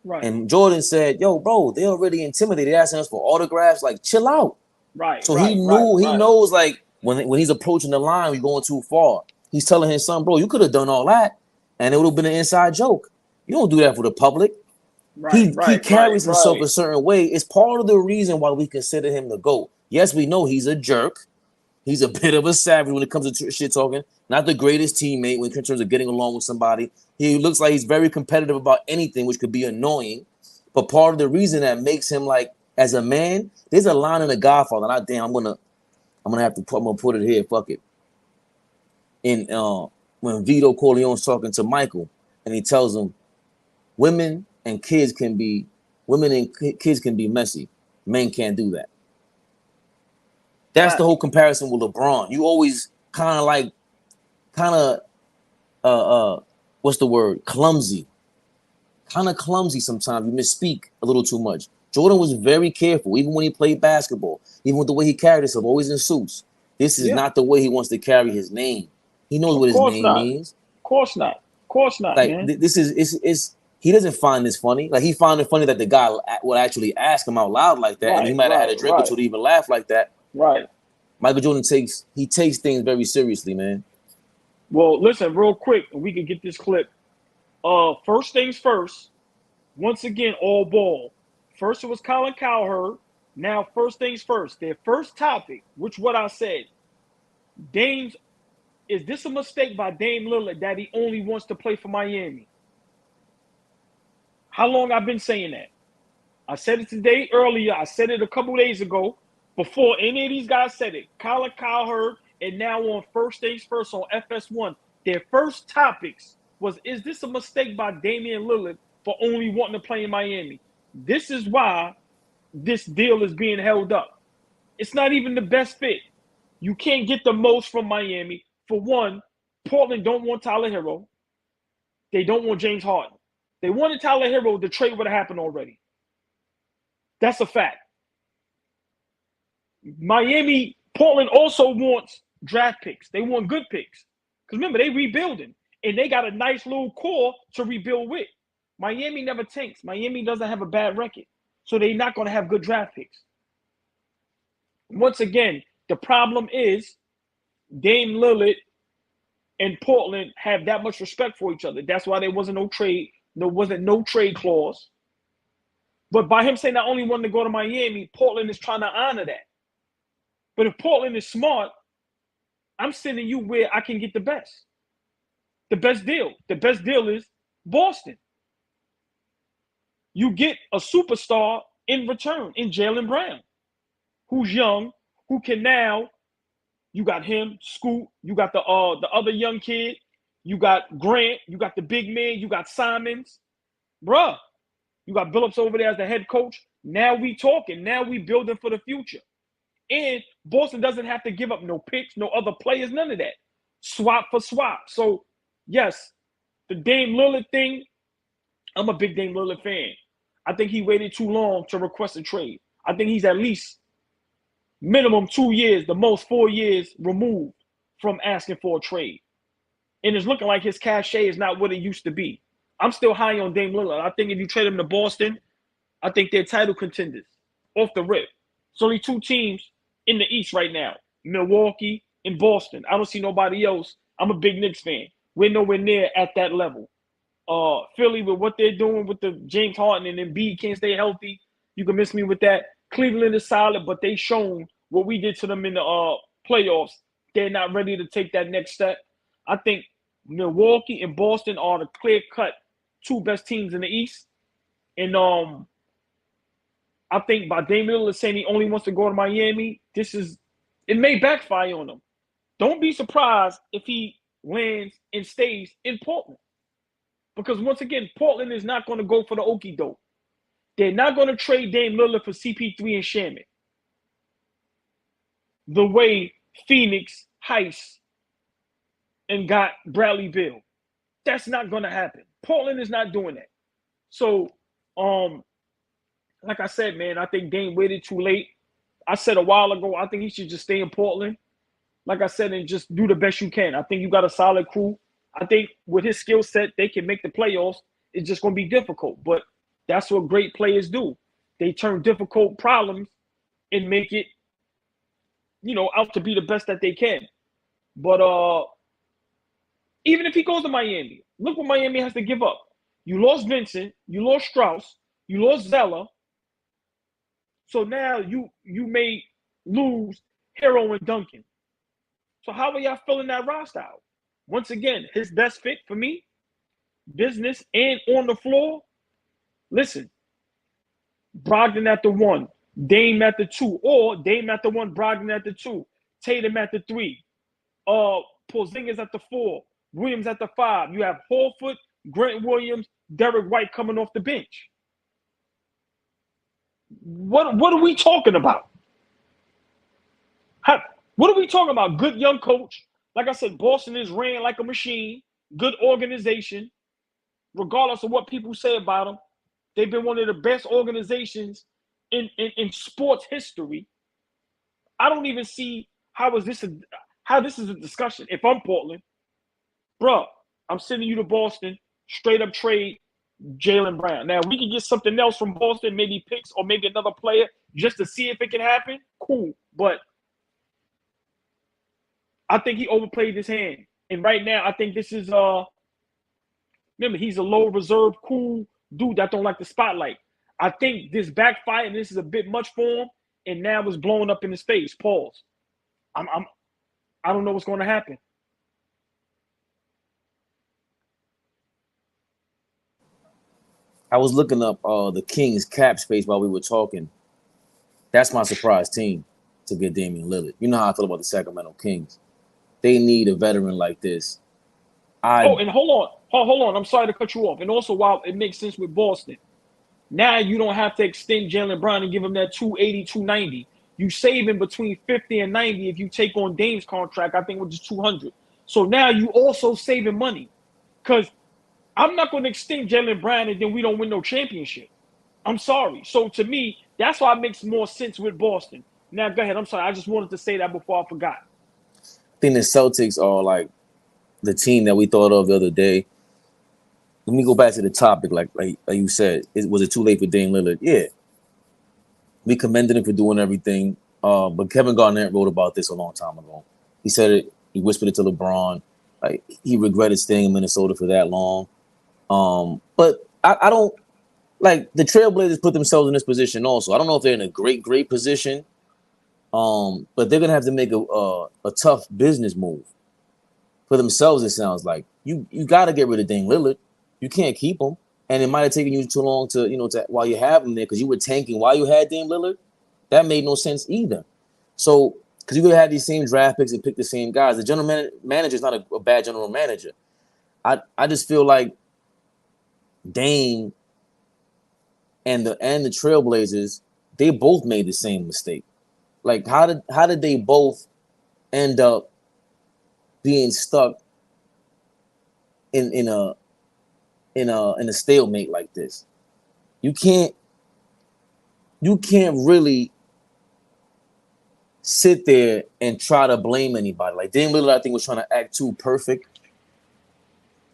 Right. And Jordan said, yo, bro, they're already intimidated. They're asking us for autographs. Like, chill out. Right. So he knows, like, when he's approaching the line, we're going too far. He's telling his son, bro, you could have done all that, and it would have been an inside joke. You don't do that for the public. He carries himself a certain way. It's part of the reason why we consider him the GOAT. Yes, we know he's a jerk. He's a bit of a savage when it comes to shit talking. Not the greatest teammate when in terms of getting along with somebody. He looks like he's very competitive about anything, which could be annoying. But part of the reason that makes him, like, as a man, there's a line in The Godfather. And I'm gonna put it here. Fuck it. In when Vito Corleone's talking to Michael, and he tells him, women and kids can be messy. Men can't do that. That's the whole comparison with LeBron. You always kind of what's the word? Clumsy. Kind of clumsy sometimes. You misspeak a little too much. Jordan was very careful, even when he played basketball, even with the way he carried himself, always in suits. This is not the way he wants to carry his name. He knows what his name means. Of course not. Like, man. This is he doesn't find this funny. Like, he found it funny that the guy would actually ask him out loud like that, and he might have had a drink or two to even laugh like that. Right. Michael Jordan takes things very seriously, man. Well, listen, real quick, we can get this clip. First things first. Once again, all ball. First it was Colin Cowherd. Now, first things first. Their first topic, which what I said, is this a mistake by Dame Lillard that he only wants to play for Miami? How long I've been saying that? I said it earlier. I said it a couple days ago before any of these guys said it. Colin Cowherd, and now on First Things First on FS1, their first topics was, is this a mistake by Damian Lillard for only wanting to play in Miami? This is why this deal is being held up. It's not even the best fit. You can't get the most from Miami. For one, Portland don't want Tyler Hero. They don't want James Harden. They wanted Tyler Hero, the trade would have happened already. That's a fact. Portland also wants draft picks. They want good picks. Because remember, they rebuilding. And they got a nice little core to rebuild with. Miami never tanks. Miami doesn't have a bad record. So they're not going to have good draft picks. Once again, the problem is Dame Lillard and Portland have that much respect for each other. That's why there wasn't no trade. There wasn't no trade clause. But by him saying I only wanted to go to Miami, Portland is trying to honor that. But if Portland is smart, I'm sending you where I can get the best. The best deal. The best deal is Boston. You get a superstar in return in Jaylen Brown, who's young, who can now, you got him, Scoot, you got the other young kid, you got Grant, you got the big man, you got Simons. Bruh, you got Billups over there as the head coach. Now we talking. Now we building for the future. And Boston doesn't have to give up no picks, no other players, none of that. Swap for swap. So, yes, the Dame Lillard thing, I'm a big Dame Lillard fan. I think he waited too long to request a trade. I think he's at least minimum 2 years, the most 4 years removed from asking for a trade. And it's looking like his cachet is not what it used to be. I'm still high on Dame Lillard. I think if you trade him to Boston, I think they're title contenders off the rip. It's only 2 teams in the East right now, Milwaukee and Boston. I don't see nobody else. I'm a big Knicks fan. We're nowhere near at that level. Philly, with what they're doing with the James Harden and Embiid can't stay healthy, you can miss me with that. Cleveland is solid, but they shown what we did to them in the playoffs. They're not ready to take that next step. I think Milwaukee and Boston are the clear-cut 2 best teams in the East. And I think by Dame Lillard saying he only wants to go to Miami, it may backfire on him. Don't be surprised if he lands and stays in Portland. Because once again, Portland is not going to go for the okie doke. They're not going to trade Dame Lillard for CP3 and Shannon. The way Phoenix heist and got Bradley Beal. That's not going to happen. Portland is not doing that. So, like I said, man, I think Dame waited too late. I said a while ago, I think he should just stay in Portland. Like I said, and just do the best you can. I think you got a solid crew. I think with his skill set, they can make the playoffs. It's just going to be difficult. But that's what great players do. They turn difficult problems and make it, out to be the best that they can. But even if he goes to Miami, look what Miami has to give up. You lost Vincent. You lost Strauss. You lost Zeller. So now you may lose Hero and Duncan. So how are y'all filling that roster out? Once again, his best fit for me, business and on the floor. Listen, Brogdon at the 1, Dame at the 2, or Dame at the 1, Brogdon at the 2, Tatum at the 3, Porzingis at the 4, Williams at the 5. You have Horford, Grant Williams, Derek White coming off the bench. What are we talking about? What are we talking about? Good young coach. Like I said, Boston is ran like a machine. Good organization. Regardless of what people say about them, they've been one of the best organizations in sports history. I don't even see how this is a discussion. If I'm Portland, bro, I'm sending you to Boston, straight up trade Jaylen Brown. Now, we can get something else from Boston, maybe picks or maybe another player just to see if it can happen. Cool. But I think he overplayed his hand. And right now, I think this is remember, he's a low reserve, cool dude that don't like the spotlight. I think this backfired and this is a bit much for him, and now it's blowing up in his face. Pause. I don't know what's going to happen. I was looking up the Kings cap space while we were talking. That's my surprise team to get Damian Lillard. You know how I feel about the Sacramento Kings. They need a veteran like this. And hold on. I'm sorry to cut you off. And also, while it makes sense with Boston, now you don't have to extend Jaylen Brown and give him that 280, 290. You save him between 50 and 90 if you take on Dame's contract, I think, which is 200. So now you also saving money. Because I'm not going to extend Jaylen Brown and then we don't win no championship. I'm sorry. So to me, that's why it makes more sense with Boston. Now, go ahead. I'm sorry. I just wanted to say that before I forgot. I think the Celtics are like the team that we thought of the other day. Let me go back to the topic, like you said. Was it too late for Dame Lillard? Yeah. We commended him for doing everything. But Kevin Garnett wrote about this a long time ago. He said it. He whispered it to LeBron. Like, he regretted staying in Minnesota for that long. But I don't like the Trailblazers put themselves in this position also. I don't know if they're in a great position. But they're gonna have to make a tough business move for themselves. It sounds like you got to get rid of Dame Lillard. You can't keep him, and it might have taken you too long to while you have him there because you were tanking while you had Dame Lillard. That made no sense either. So because you could have had these same draft picks and pick the same guys. The general manager is not a bad general manager. I just feel like Dame and the Trailblazers, they both made the same mistake. Like, how did they both end up being stuck in a stalemate like this? You can't really sit there and try to blame anybody. Like Dame Lillard, I think, was trying to act too perfect,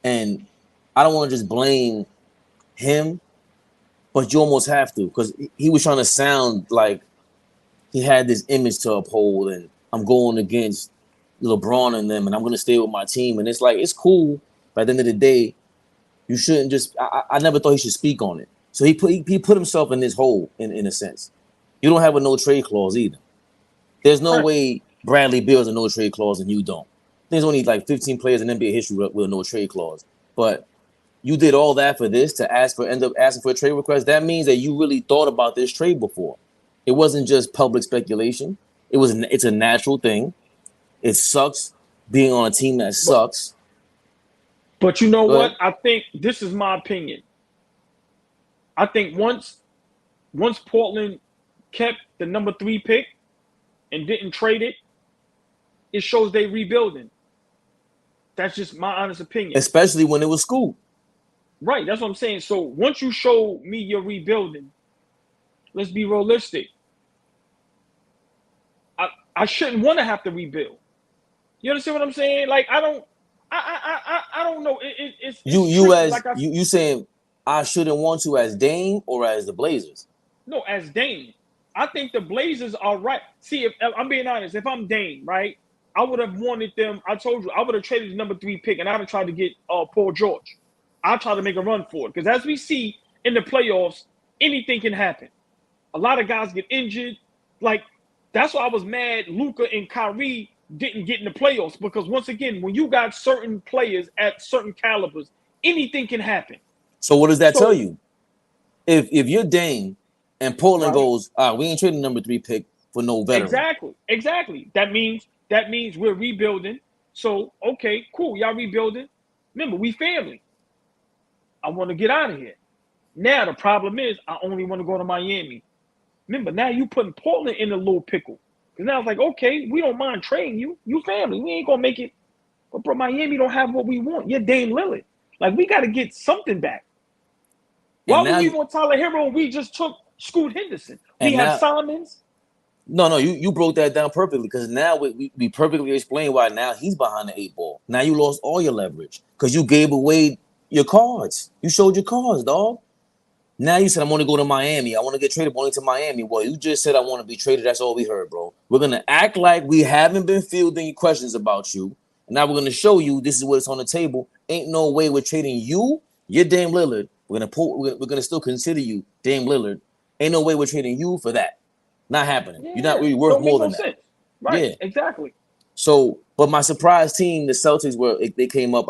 and I don't want to just blame him, but you almost have to, because he was trying to sound like he had this image to uphold, and I'm going against LeBron and them, and I'm going to stay with my team. And it's like, it's cool, but at the end of the day, you shouldn't just. I never thought he should speak on it. So he put himself in this hole in a sense. You don't have a no trade clause either. There's no way Bradley Beal has a no trade clause and you don't. There's only like 15 players in NBA history with a no trade clause. But you did all that for this to end up asking for a trade request. That means that you really thought about this trade before. It wasn't just public speculation. It's a natural thing. It sucks being on a team that sucks. But you know what? I think this is my opinion. I think once Portland kept the number 3 pick and didn't trade it, it shows they rebuilding. That's just my honest opinion. Especially when it was Scoop. Right, that's what I'm saying. So once you show me you're rebuilding, let's be realistic. I shouldn't want to have to rebuild. You understand what I'm saying? Like I don't know. It's you saying I shouldn't want to as Dame or as the Blazers? No, as Dame. I think the Blazers are right. See, if I'm being honest, if I'm Dame, right, I would have wanted them. I told you, I would have traded the number 3 pick, and I would have tried to get Paul George. I'll try to make a run for it. Because as we see in the playoffs, anything can happen. A lot of guys get injured. Like, that's why I was mad Luka and Kyrie didn't get in the playoffs. Because once again, when you got certain players at certain calibers, anything can happen. So what does that tell you? If you're Dame and Portland goes, we ain't trading number 3 pick for no veteran. Exactly. That means we're rebuilding. So, okay, cool. Y'all rebuilding. Remember, we family. I want to get out of here. Now, the problem is I only want to go to Miami. Remember, now you putting Portland in a little pickle. Because now it's like, okay, we don't mind trading you. You family. We ain't going to make it. But, bro, Miami don't have what we want. You're Dame Lillard. Like, we got to get something back. Why would we want Tyler Hero and we just took Scoot Henderson? We have Simons. No, you broke that down perfectly, because now we perfectly explained why now he's behind the 8 ball. Now you lost all your leverage because you gave away your cards. You showed your cards, dog. Now you said, I'm going to go to Miami. I want to get traded only to Miami. Well, you just said I want to be traded. That's all we heard, bro. We're going to act like we haven't been fielding questions about you. And now we're going to show you this is what's on the table. Ain't no way we're trading you. You're Dame Lillard. We're gonna still consider you Dame Lillard. Ain't no way we're trading you for that. Not happening. Yeah, you're not really worth more than that. Right. Yeah, exactly. So, but my surprise team, the Celtics, they came up.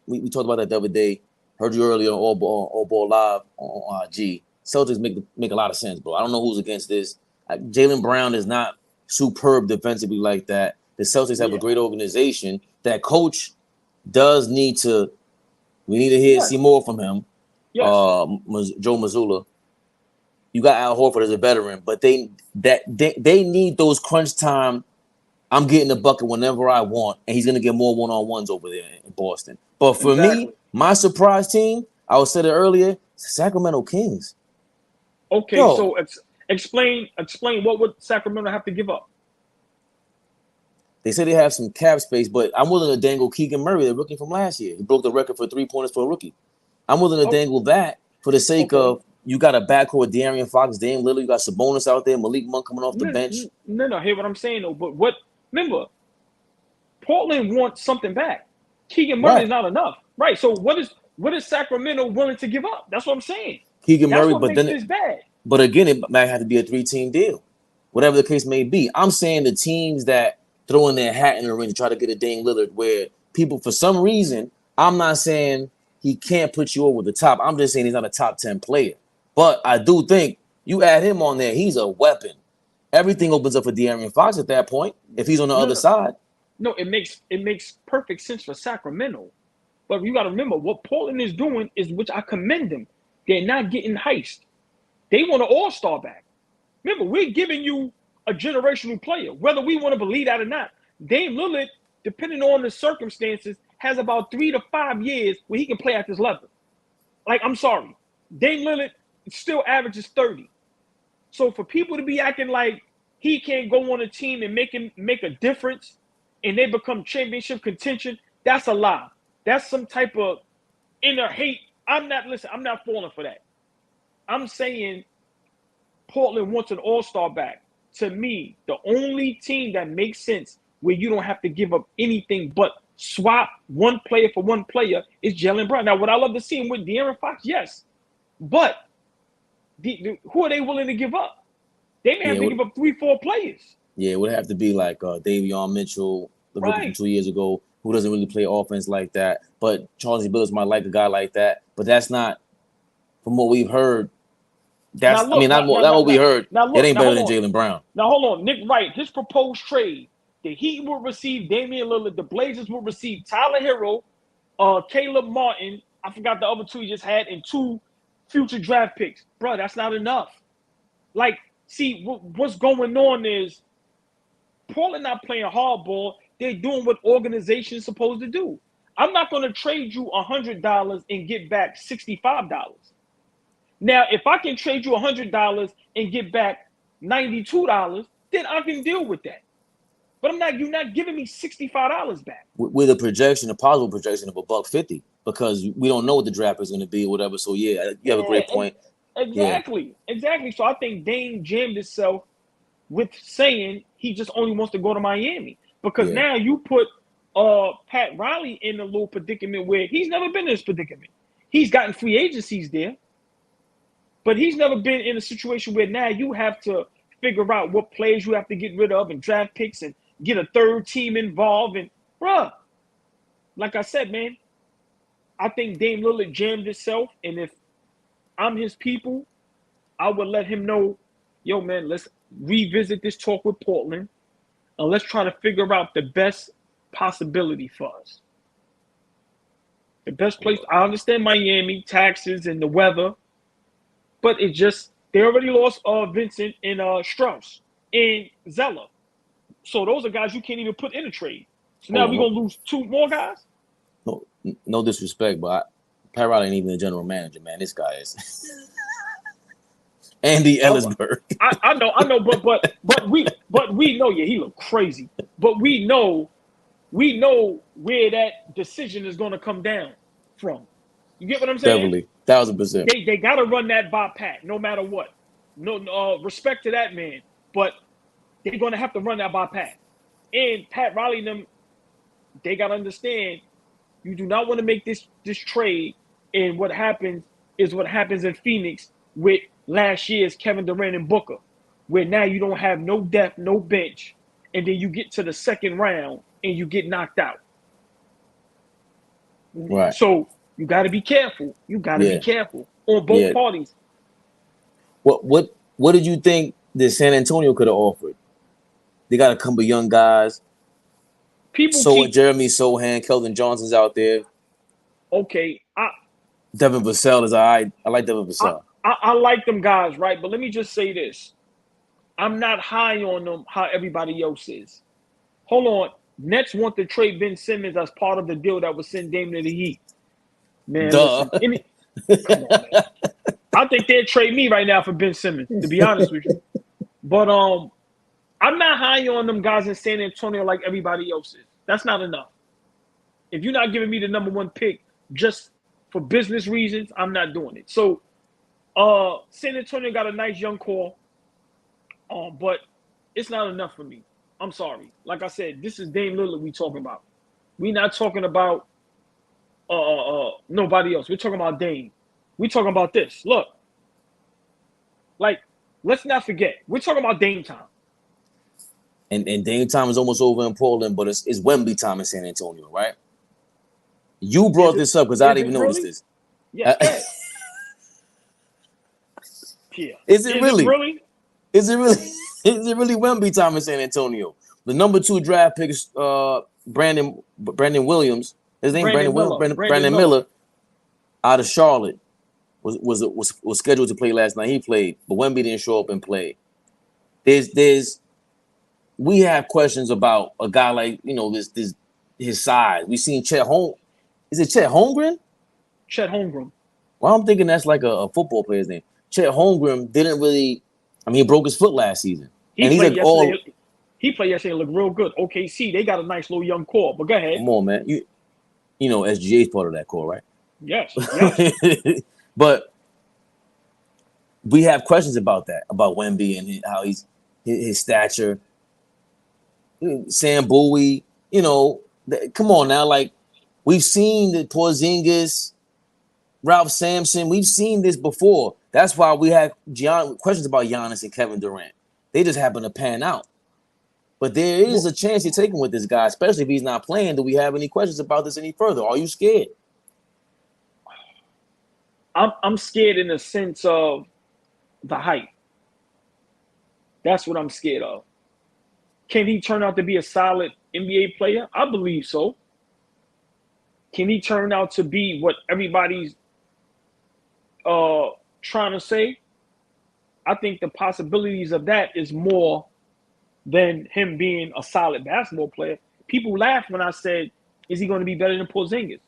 We talked about that the other day. Heard you earlier on AllBall Live on IG. Celtics make a lot of sense, bro. I don't know who's against this. Jaylen Brown is not superb defensively like that. The Celtics have a great organization. That coach does need to. We need to see more from him. Yes. Joe Mazzulla. You got Al Horford as a veteran, but they need those crunch time. I'm getting the bucket whenever I want, and he's gonna get more one-on-ones over there in Boston. But for me, my surprise team, I said it earlier, Sacramento Kings. Okay, so explain what would Sacramento have to give up? They say they have some cap space, but I'm willing to dangle Keegan Murray, the rookie from last year. He broke the record for 3-pointers for a rookie. I'm willing to dangle that for the sake of you got a backcourt, De'Aaron Fox, Dame Lillard, you got Sabonis out there, Malik Monk coming off the bench. No, hear what I'm saying though. But remember, Portland wants something back. Keegan Murray is not enough, right? So what is Sacramento willing to give up? That's what I'm saying. Keegan Murray, but then it's bad. But again, it might have to be a 3-team deal, whatever the case may be. I'm saying the teams that throw in their hat in the ring to try to get a Dame Lillard, where people for some reason, I'm not saying he can't put you over the top. I'm just saying he's not a top 10 player. But I do think you add him on there, he's a weapon. Everything opens up for De'Aaron Fox at that point if he's on the other side. No, it makes perfect sense for Sacramento. But you got to remember what Portland is doing is, which I commend them. They're not getting heist. They want an all-star back. Remember, we're giving you a generational player, whether we want to believe that or not. Dame Lillard, depending on the circumstances, has about 3 to 5 years where he can play at this level. Like, I'm sorry. Dame Lillard still averages 30. So for people to be acting like he can't go on a team and make a difference and they become championship contention, that's a lie. That's some type of inner hate. I'm not falling for that. I'm saying Portland wants an all-star back. To me, the only team that makes sense where you don't have to give up anything but swap one player for one player is Jaylen Brown. Now, would I love to see him with De'Aaron Fox? Yes. But who are they willing to give up? They may have to give up 3-4 players. Yeah, it would have to be like Davion Mitchell, the rookie from 2 years ago, who doesn't really play offense like that. But Charlie Billups might like a guy like that. But that's not, from what we've heard, not what we heard. It ain't better than Jaylen Brown. Now, hold on. Nick Wright, his proposed trade, the Heat will receive Damian Lillard. The Blazers will receive Tyler Hero, Caleb Martin. I forgot the other two he just had, and 2 future draft picks. Bro, that's not enough. Like, see, what's going on is Portland not playing hardball. They're doing what organizations supposed to do. I'm not going to trade you $100 and get back $65. Now, if I can trade you $100 and get back $92, then I can deal with that. But you're not giving me $65 back. With a possible projection of $150, because we don't know what the draft is going to be or whatever. So, yeah, you have a great point. Exactly. So I think Dame jammed himself with saying he just only wants to go to Miami. Because now you put Pat Riley in a little predicament where he's never been in this predicament. He's gotten free agencies there. But he's never been in a situation where now you have to figure out what players you have to get rid of and draft picks and get a third team involved. And, bruh, like I said, man, I think Dame Lillard jammed himself. And if I'm his people, I would let him know, yo, man, let's revisit this talk with Portland. And let's try to figure out the best possibility for us. The best place, I understand Miami, taxes, and the weather. But it just, they already lost Vincent and Strauss and Zeller. So those are guys you can't even put in a trade. So now we're going to lose 2 more guys? No disrespect, but Pat Riley ain't even the general manager, man. This guy is. Andy Ellisberg. I know, but we know, he looked crazy. But we know where that decision is going to come down from. You get what I'm saying? Definitely. 1,000%. They got to run that by Pat, no matter what. No respect to that man, but they're going to have to run that by Pat. And Pat Riley and them, they got to understand, you do not want to make this trade, and what happens is what happens in Phoenix with last year's Kevin Durant and Booker, where now you don't have no depth, no bench, and then you get to the second round and you get knocked out. Right. So you got to be careful. You got to be careful on both parties. What did you think that San Antonio could have offered? They got a couple of young guys. Jeremy Sohan, Keldon Johnson's out there. Okay. Devin Vassell is all right. I like Devin Vassell. I like them guys, right? But let me just say this. I'm not high on them how everybody else is. Hold on. Nets want to trade Ben Simmons as part of the deal that was sent Dame to the Heat. Man, listen, come on, man. I think they'd trade me right now for Ben Simmons, to be honest with you. But I'm not high on them guys in San Antonio like everybody else is. That's not enough. If you're not giving me the number 1 pick just for business reasons, I'm not doing it. So San Antonio got a nice young core, but it's not enough for me. I'm sorry. Like I said, this is Dame Lillard we talking about. We're not talking about nobody else. We're talking about Dame. We're talking about this. Look, like, let's not forget, we're talking about Dame time. And Dame time is almost over in Portland, but it's Wemby time in San Antonio, right? You brought this up because I didn't even notice this. Yeah. Is it really? Is it really Wemby time in San Antonio? The number 2 draft pick is Brandon Williams. His name Brandon Miller out of Charlotte was scheduled to play last night. He played, but Wemby didn't show up and play. We have questions about a guy like, his size. We've seen Chet Holmgren. Is it Chet Holmgren? Chet Holmgren. Well, I'm thinking that's like a football player's name. Chet Holmgren didn't really. He broke his foot last season. He played yesterday. Looked real good. OKC, they got a nice little young core. But go ahead. Come on, man. You know SGA's part of that core, right? Yes, yes. But we have questions about that, about Wemby and how his stature. Sam Bowie, come on now. Like, we've seen the Porzingis, Ralph Sampson. We've seen this before. That's why we have questions about Giannis and Kevin Durant. They just happen to pan out. But there is a chance you're taking with this guy, especially if he's not playing. Do we have any questions about this any further? Are you scared? I'm scared in the sense of the hype. That's what I'm scared of. Can he turn out to be a solid NBA player? I believe so. Can he turn out to be what everybody's trying to say? I think the possibilities of that is more than him being a solid basketball player. People laughed when I said, is he going to be better than Porzingis?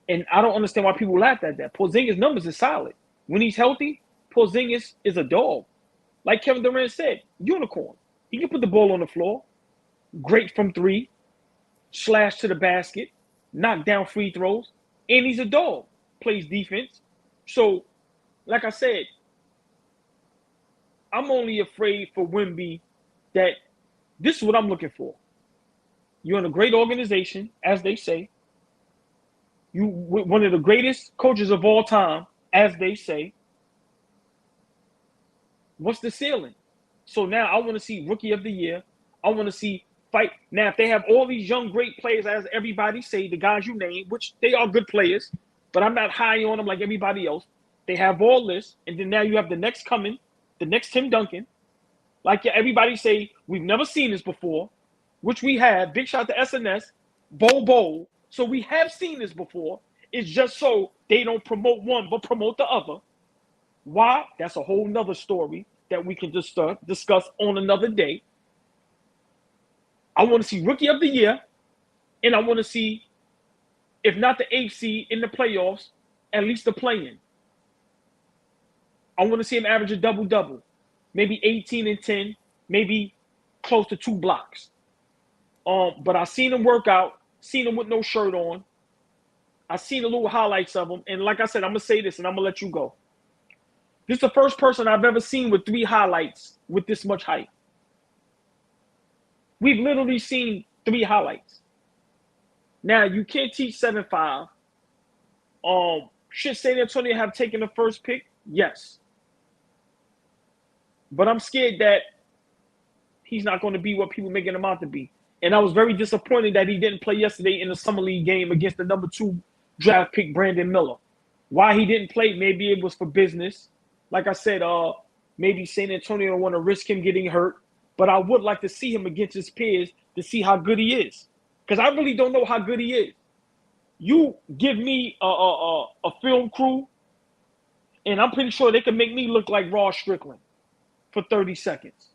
And I don't understand why people laughed at that. Porzingis' numbers is solid. When he's healthy, Porzingis is a dog. Like Kevin Durant said, unicorn. He can put the ball on the floor. Great from three. Slash to the basket. Knock down free throws. And he's a dog. Plays defense. So, like I said, I'm only afraid for Wemby that this is what I'm looking for. You're in a great organization, as they say. You one of the greatest coaches of all time, as they say. What's the ceiling? So now I want to see Rookie of the Year. I want to see fight. Now, if they have all these young, great players, as everybody say, the guys you name, which they are good players, but I'm not high on them like everybody else. They have all this, and then now you have the next coming, the next Tim Duncan. Like everybody say, we've never seen this before, which we have. Big shout to SNS, Bo. So we have seen this before. It's just so they don't promote one, but promote the other. Why? That's a whole nother story that we can just discuss on another day. I want to see Rookie of the Year, and I want to see, if not the 8th seed in the playoffs, at least the play-in. I want to see him average a double-double, maybe 18 and 10, maybe close to 2 blocks. But I seen him work out, seen him with no shirt on. I seen the little highlights of him, and like I said, I'm gonna say this, and I'm gonna let you go. This is the first person I've ever seen with 3 highlights with this much hype. We've literally seen 3 highlights. Now, you can't teach 7-5. Should San Antonio have taken the first pick? Yes. But I'm scared that he's not going to be what people making him out to be. And I was very disappointed that he didn't play yesterday in the Summer League game against the number 2 draft pick, Brandon Miller. Why he didn't play, maybe it was for business. Like I said, maybe San Antonio don't want to risk him getting hurt. But I would like to see him against his peers to see how good he is. Because I really don't know how good he is. You give me a film crew, and I'm pretty sure they can make me look like Ross Strickland for 30 seconds.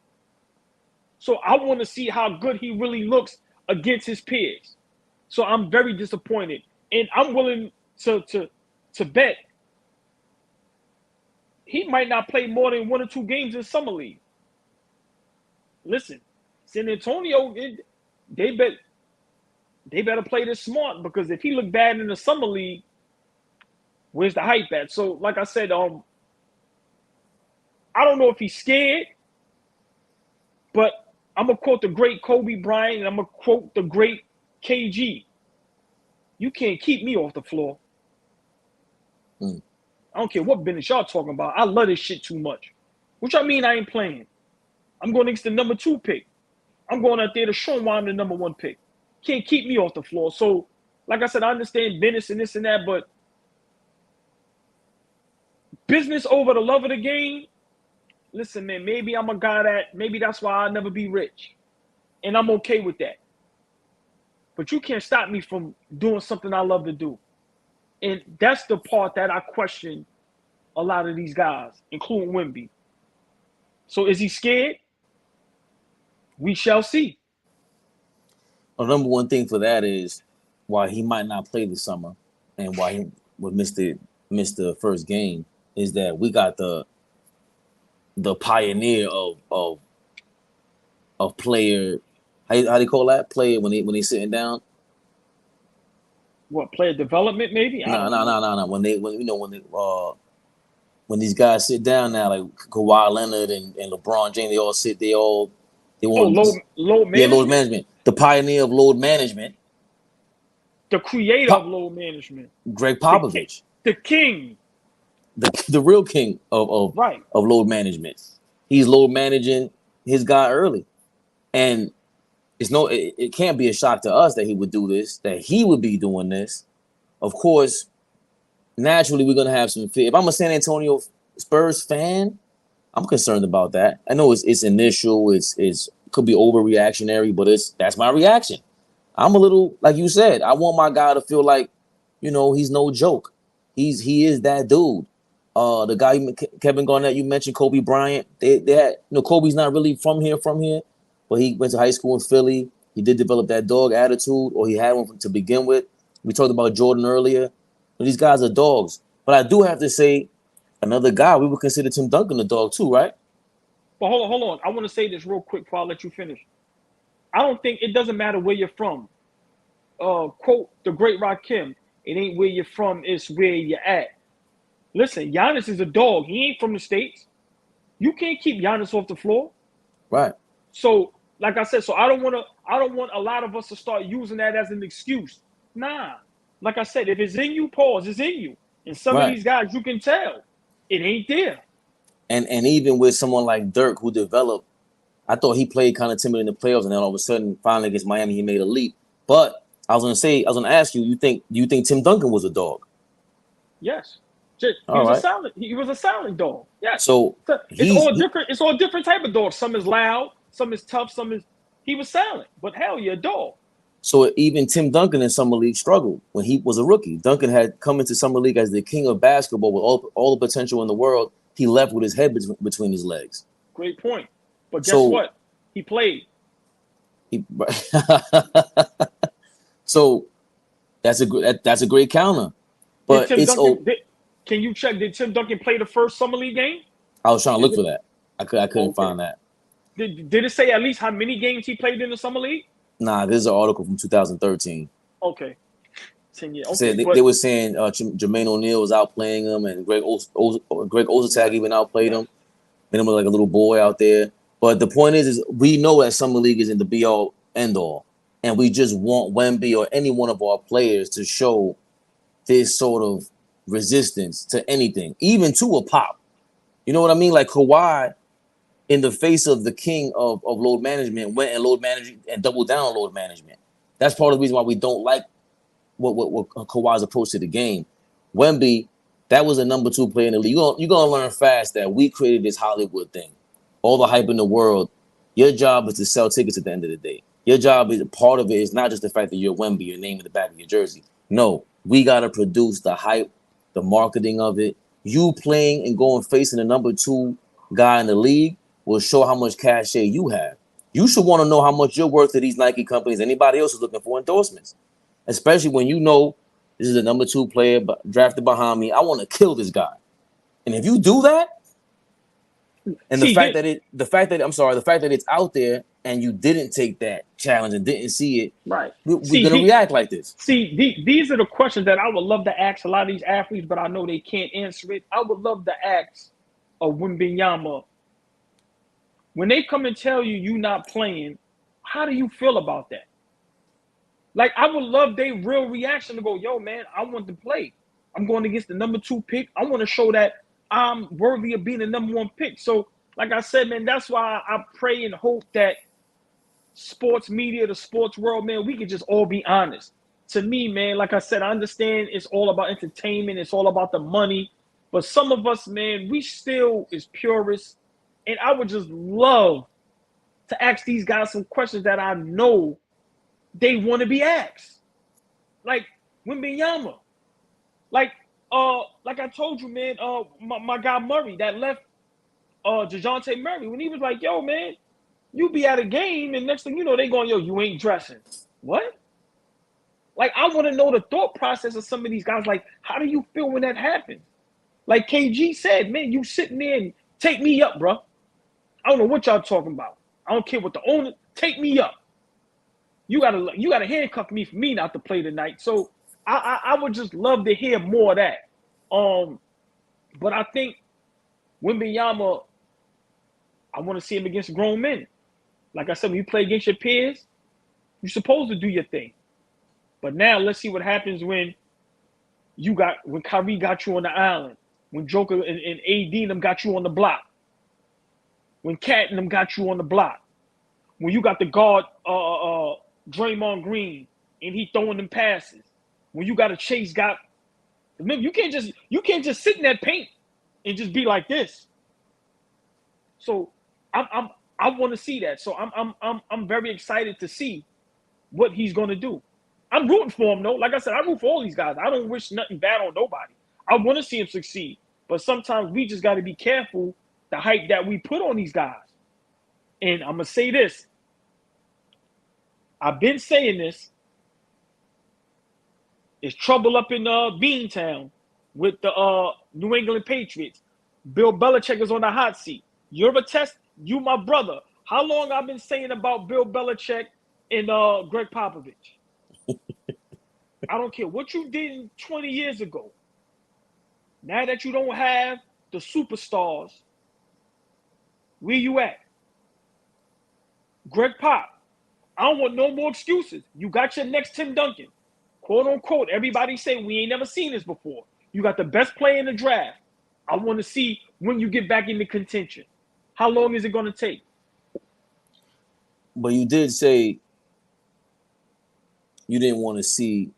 So I want to see how good he really looks against his peers. So I'm very disappointed. And I'm willing to bet he might not play more than 1 or 2 games in Summer League. Listen, San Antonio, they better play this smart, because if he look bad in the Summer League, where's the hype at? So, like I said, I don't know if he's scared, but I'm going to quote the great Kobe Bryant, and I'm going to quote the great KG. You can't keep me off the floor. I don't care what business y'all talking about. I love this shit too much. Which I mean I ain't playing. I'm going against the number 2 pick. I'm going out there to show him why I'm the number 1 pick. Can't keep me off the floor. So, like I said, I understand business and this and that, but business over the love of the game, listen, man, maybe I'm a guy maybe that's why I'll never be rich. And I'm okay with that. But you can't stop me from doing something I love to do. And that's the part that I question a lot of these guys, including Wemby. So is he scared? We shall see. The number one thing for that is why he might not play this summer, and why he would miss the first game, is that we got the pioneer of player. How do you call that? Player when he's sitting down. What, player development maybe? I don't know. No. When these guys sit down now, like Kawhi Leonard and LeBron James, they all sit. They Oh, want load yeah, load management? management. The pioneer of load management, The creator of load management. Greg Popovich, the king. the real king of Right. load management. He's load managing his guy early, and it can't be a shock to us that he would do this, that he would be doing this. Of course, naturally we're gonna have some fear. If I'm a San Antonio Spurs fan, I'm concerned about that. I know it's initial, it's could be overreactionary, but that's my reaction. I'm a little, like you said, I want my guy to feel like, he's no joke. He is that dude. The guy Kevin Garnett, you mentioned Kobe Bryant. They had, Kobe's not really from here, but he went to high school in Philly. He did develop that dog attitude, or he had one to begin with. We talked about Jordan earlier. These guys are dogs. But I do have to say, another guy, we would consider Tim Duncan a dog too, right? But hold on. I want to say this real quick before I let you finish. I don't think it doesn't matter where you're from. Quote the great Rakim, it ain't where you're from, it's where you're at. Listen, Giannis is a dog. He ain't from the States. You can't keep Giannis off the floor. Right. So, like I said, I don't want a lot of us to start using that as an excuse. Nah. Like I said, if it's in you, pause, it's in you. And some of these guys, you can tell it ain't there. And even with someone like Dirk, who developed, I thought he played kind of timid in the playoffs, and then all of a sudden, finally against Miami, he made a leap. But I was gonna ask you, do you think Tim Duncan was a dog? Yes. He was a silent dog. Yes. So it's all different type of dogs. Some is loud, some is tough, he was silent. But hell, you're a dog. So even Tim Duncan in Summer League struggled when he was a rookie. Duncan had come into Summer League as the king of basketball with all the potential in the world. He left with his head between his legs. Great point. But guess what? He played. So that's a great counter. But can you check? Did Tim Duncan play the first Summer League game? I was trying to look for that. I couldn't find that. Did it say at least how many games he played in the Summer League? Nah, this is an article from 2013. Okay. 10 years. Okay, they were saying Jermaine O'Neal was outplaying him, and Greg Ostertag even outplayed him. Made him look like a little boy out there. But the point is we know that Summer League isn't the be-all, end-all. And we just want Wemby or any one of our players to show this sort of resistance to anything, even to a pop. You know what I mean? Like Kawhi, in the face of the king of load management, went and load management and doubled down on load management. That's part of the reason why we don't like what Kawhi's approach to the game. Wemby, that was a number 2 player in the league. You're gonna learn fast that we created this Hollywood thing. All the hype in the world. Your job is to sell tickets at the end of the day. Your job is part of it is not just the fact that you're Wemby, your name in the back of your jersey. No, we gotta produce the hype, the marketing of it. You playing and going facing the number 2 guy in the league will show how much cachet you have. You should want to know how much you're worth to these Nike companies, anybody else who's looking for endorsements, especially when you know this is a number 2 player drafted behind me. I want to kill this guy. And if you do that, and the fact that it's out there and you didn't take that challenge and didn't see it, right? We're going to react like this. These are the questions that I would love to ask a lot of these athletes, but I know they can't answer it. I would love to ask a Wembanyama, when they come and tell you you're not playing, how do you feel about that? Like, I would love their real reaction to go, yo, man, I want to play. I'm going against the number 2 pick. I want to show that I'm worthy of being the number 1 pick. So, like I said, man, that's why I pray and hope that sports media, the sports world, man, we could just all be honest. To me, man, like I said, I understand it's all about entertainment. It's all about the money. But some of us, man, we still is purists. And I would just love to ask these guys some questions that I know they want to be asked. Like Wembanyama. Like I told you, man, my guy Murray that left DeJounte Murray, when he was like, yo, man, you be at a game and next thing you know, they going, yo, you ain't dressing. What? Like, I want to know the thought process of some of these guys. Like, how do you feel when that happens? Like KG said, man, you sitting there and take me up, bro. I don't know what y'all talking about. I don't care what the owner, take me up. You gotta handcuff me for me not to play tonight. So I would just love to hear more of that. But I think Wembyama, I want to see him against grown men. Like I said, when you play against your peers, you're supposed to do your thing. But now let's see what happens when Kyrie got you on the island, when Joker and AD and them got you on the block, when Cat and them got you on the block, when you got the guard Draymond Green and he throwing them passes, when you got a Chase remember, you can't just sit in that paint and just be like this. So I want to see that. So I'm very excited to see what he's going to do. I'm rooting for him, though. Like I said, I root for all these guys. I don't wish nothing bad on nobody. I want to see him succeed. But sometimes we just got to be careful the hype that we put on these guys. And I'm going to say this. I've been saying this. It's trouble up in Beantown with the New England Patriots. Bill Belichick is on the hot seat. You're a test. You, my brother. How long I've been saying about Bill Belichick and Greg Popovich? I don't care what you did 20 years ago. Now that you don't have the superstars, where you at? Greg Pop, I don't want no more excuses. You got your next Tim Duncan. Quote unquote, everybody say we ain't never seen this before. You got the best player in the draft. I want to see when you get back into contention. How long is it going to take? But you did say you didn't want to see.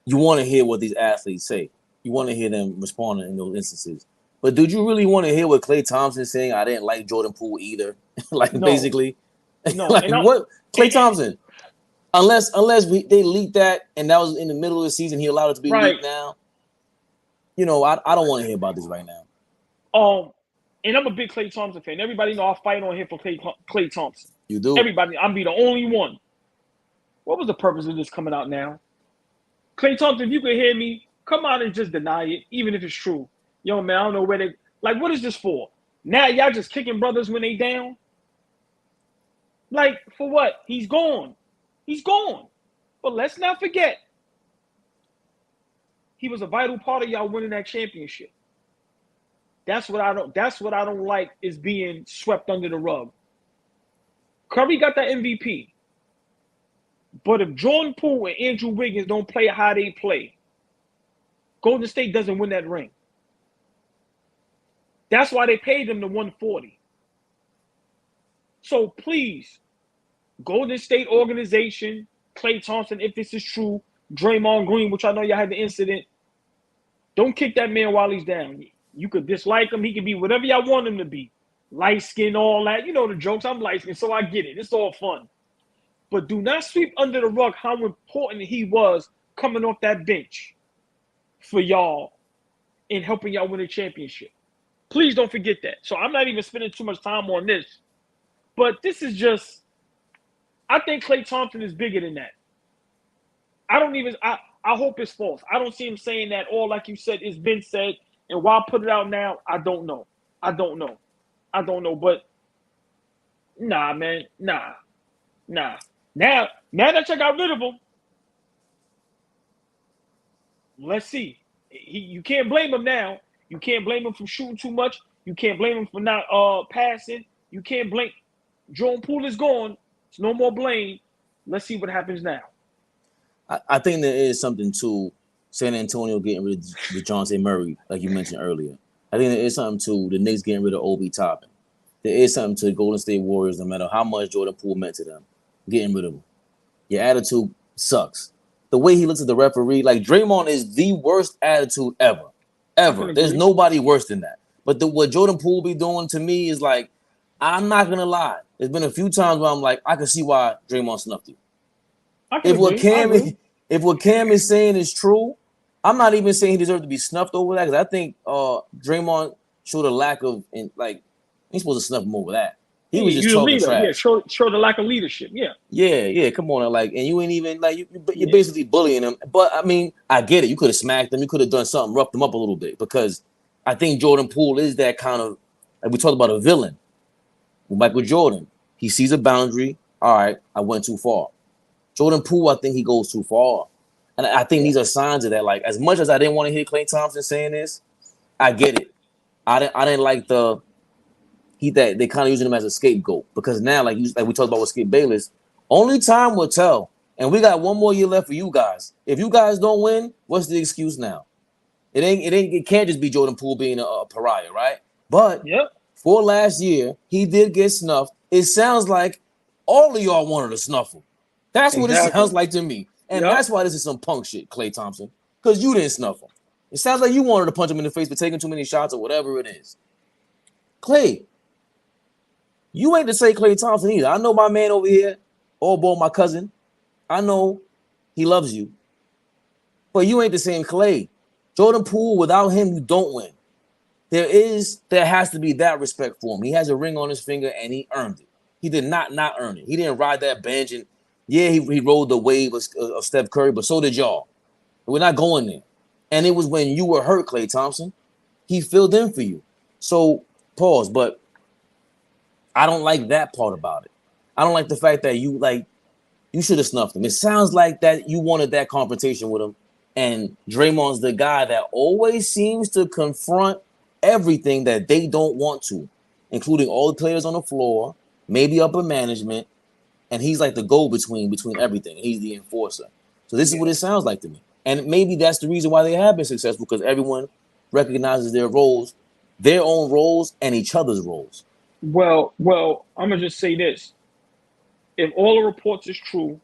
You want to hear what these athletes say. You want to hear them responding in those instances. But did you really want to hear what Klay Thompson saying? I didn't like Jordan Poole either. Like no. Basically, no. Like what Klay Thompson? Unless they leaked that and that was in the middle of the season, he allowed it to be leaked now. You know, I don't want to hear about this right now. And I'm a big Klay Thompson fan. Everybody know I fight on here for Klay Thompson. You do. Everybody, I'm be the only one. What was the purpose of this coming out now? Klay Thompson, if you could hear me, come out and just deny it, even if it's true. Yo, man, I don't know where they like. What is this for? Now y'all just kicking brothers when they down? Like for what? He's gone. He's gone. But let's not forget, he was a vital part of y'all winning that championship. That's what I don't like is being swept under the rug. Curry got that MVP. But if Jordan Poole and Andrew Wiggins don't play how they play, Golden State doesn't win that ring. That's why they paid them the $140. So please, Golden State organization, Klay Thompson, if this is true, Draymond Green, which I know y'all had the incident, don't kick that man while he's down. You could dislike him. He can be whatever y'all want him to be. Light skin, all that. You know the jokes. I'm light skin, so I get it. It's all fun. But do not sweep under the rug how important he was coming off that bench for y'all and helping y'all win a championship. Please don't forget that. So I'm not even spending too much time on this. But this is just, I think Klay Thompson is bigger than that. I hope it's false. I don't see him saying that all, like you said, it's been said. And why put it out now, I don't know. But nah, man. Nah. Now that you got rid of him, let's see. You can't blame him now. You can't blame him for shooting too much. You can't blame him for not passing. You can't blame. Jordan Poole is gone. It's no more blame. Let's see what happens now. I think there is something to San Antonio getting rid of DeJounte Murray, like you mentioned earlier. I think there is something to the Knicks getting rid of Obi Toppin. There is something to the Golden State Warriors, no matter how much Jordan Poole meant to them, getting rid of him. Your attitude sucks. The way he looks at the referee, like Draymond is the worst attitude ever. There's nobody worse than that. But what Jordan Poole be doing to me is like, I'm not going to lie. There's been a few times where I'm like, I can see why Draymond snuffed you. If what Cam is saying is true, I'm not even saying he deserves to be snuffed over that, because I think Draymond showed a lack of, he's supposed to snuff him over that. He was just talking trash. Yeah, show the lack of leadership. Yeah. Come on, and you ain't even you're basically bullying him. But I mean, I get it. You could have smacked him. You could have done something, roughed him up a little bit, because I think Jordan Poole is that kind of, like we talked about, a villain. With Michael Jordan, he sees a boundary. All right, I went too far. Jordan Poole, I think he goes too far. And I think these are signs of that. Like, as much as I didn't want to hear Klay Thompson saying this, I get it. I didn't like that they kind of using him as a scapegoat, because now, like we talked about with Skip Bayless, only time will tell. And we got one more year left for you guys. If you guys don't win, what's the excuse now? It can't just be Jordan Poole being a pariah, right? But for last year, he did get snuffed. It sounds like all of y'all wanted to snuff him. That's what it sounds like to me. And that's why this is some punk shit, Klay Thompson, because you didn't snuff him. It sounds like you wanted to punch him in the face for taking too many shots or whatever it is. Klay, you ain't to say Klay Thompson either. I know my man over here, AllBall, my cousin. I know he loves you. But you ain't the same Klay. Jordan Poole, without him, you don't win. There has to be that respect for him. He has a ring on his finger, and he earned it. He did not earn it. He didn't ride that bench, and he rode the wave of Steph Curry, but so did y'all. We're not going there. And it was when you were hurt, Klay Thompson. He filled in for you. So, pause, but I don't like that part about it. I don't like the fact that you should have snuffed him. It sounds like that you wanted that confrontation with him. And Draymond's the guy that always seems to confront everything that they don't want to, including all the players on the floor, maybe upper management. And he's like the go-between between everything. He's the enforcer. So this is what it sounds like to me. And maybe that's the reason why they have been successful, because everyone recognizes their roles, their own roles, and each other's roles. Well, I'm going to just say this. If all the reports is true,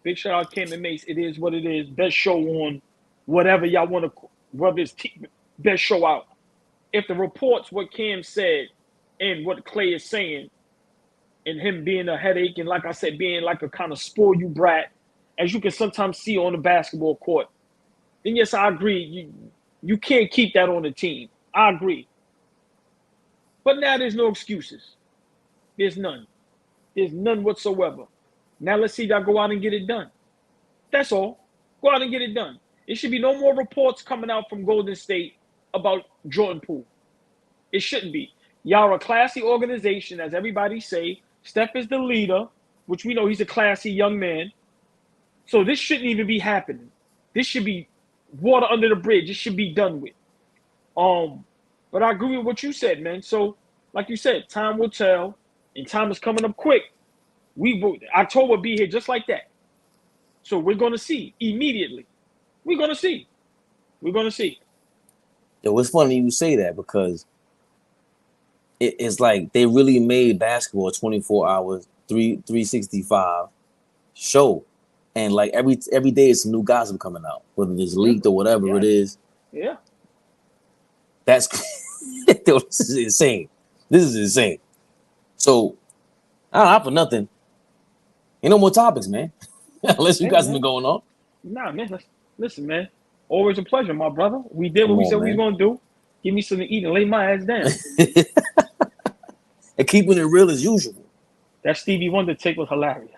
big shout out Cam and Mace. It is what it is. Best show on whatever y'all want to, whether it's best show out. If the reports, what Cam said and what Klay is saying, and him being a headache, and like I said, being like a kind of spoil you brat, as you can sometimes see on the basketball court, then yes, I agree. You can't keep that on the team. I agree. But now there's no excuses. There's none. There's none whatsoever. Now let's see y'all go out and get it done. That's all. Go out and get it done. It should be no more reports coming out from Golden State about Jordan Poole. It shouldn't be. Y'all are a classy organization, as everybody say. Steph is the leader, which we know he's a classy young man. So this shouldn't even be happening. This should be water under the bridge. It should be done with. But I agree with what you said, man. So, like you said, time will tell, and time is coming up quick. October be here just like that. So we're going to see immediately. We're going to see. We're going to see. Yo, it's funny you say that, because it's like they really made basketball a 24 hours, 365 show. And like every day is some new gossip coming out, whether it's leaked or whatever it is. Yeah. That's this is insane. This is insane. So not for nothing. Ain't no more topics, man. Unless you guys have been going on. Nah, man. Listen, man. Always a pleasure, my brother. We did what we said we was gonna do. Give me something to eat and lay my ass down. And keeping it real as usual. That Stevie Wonder take was hilarious.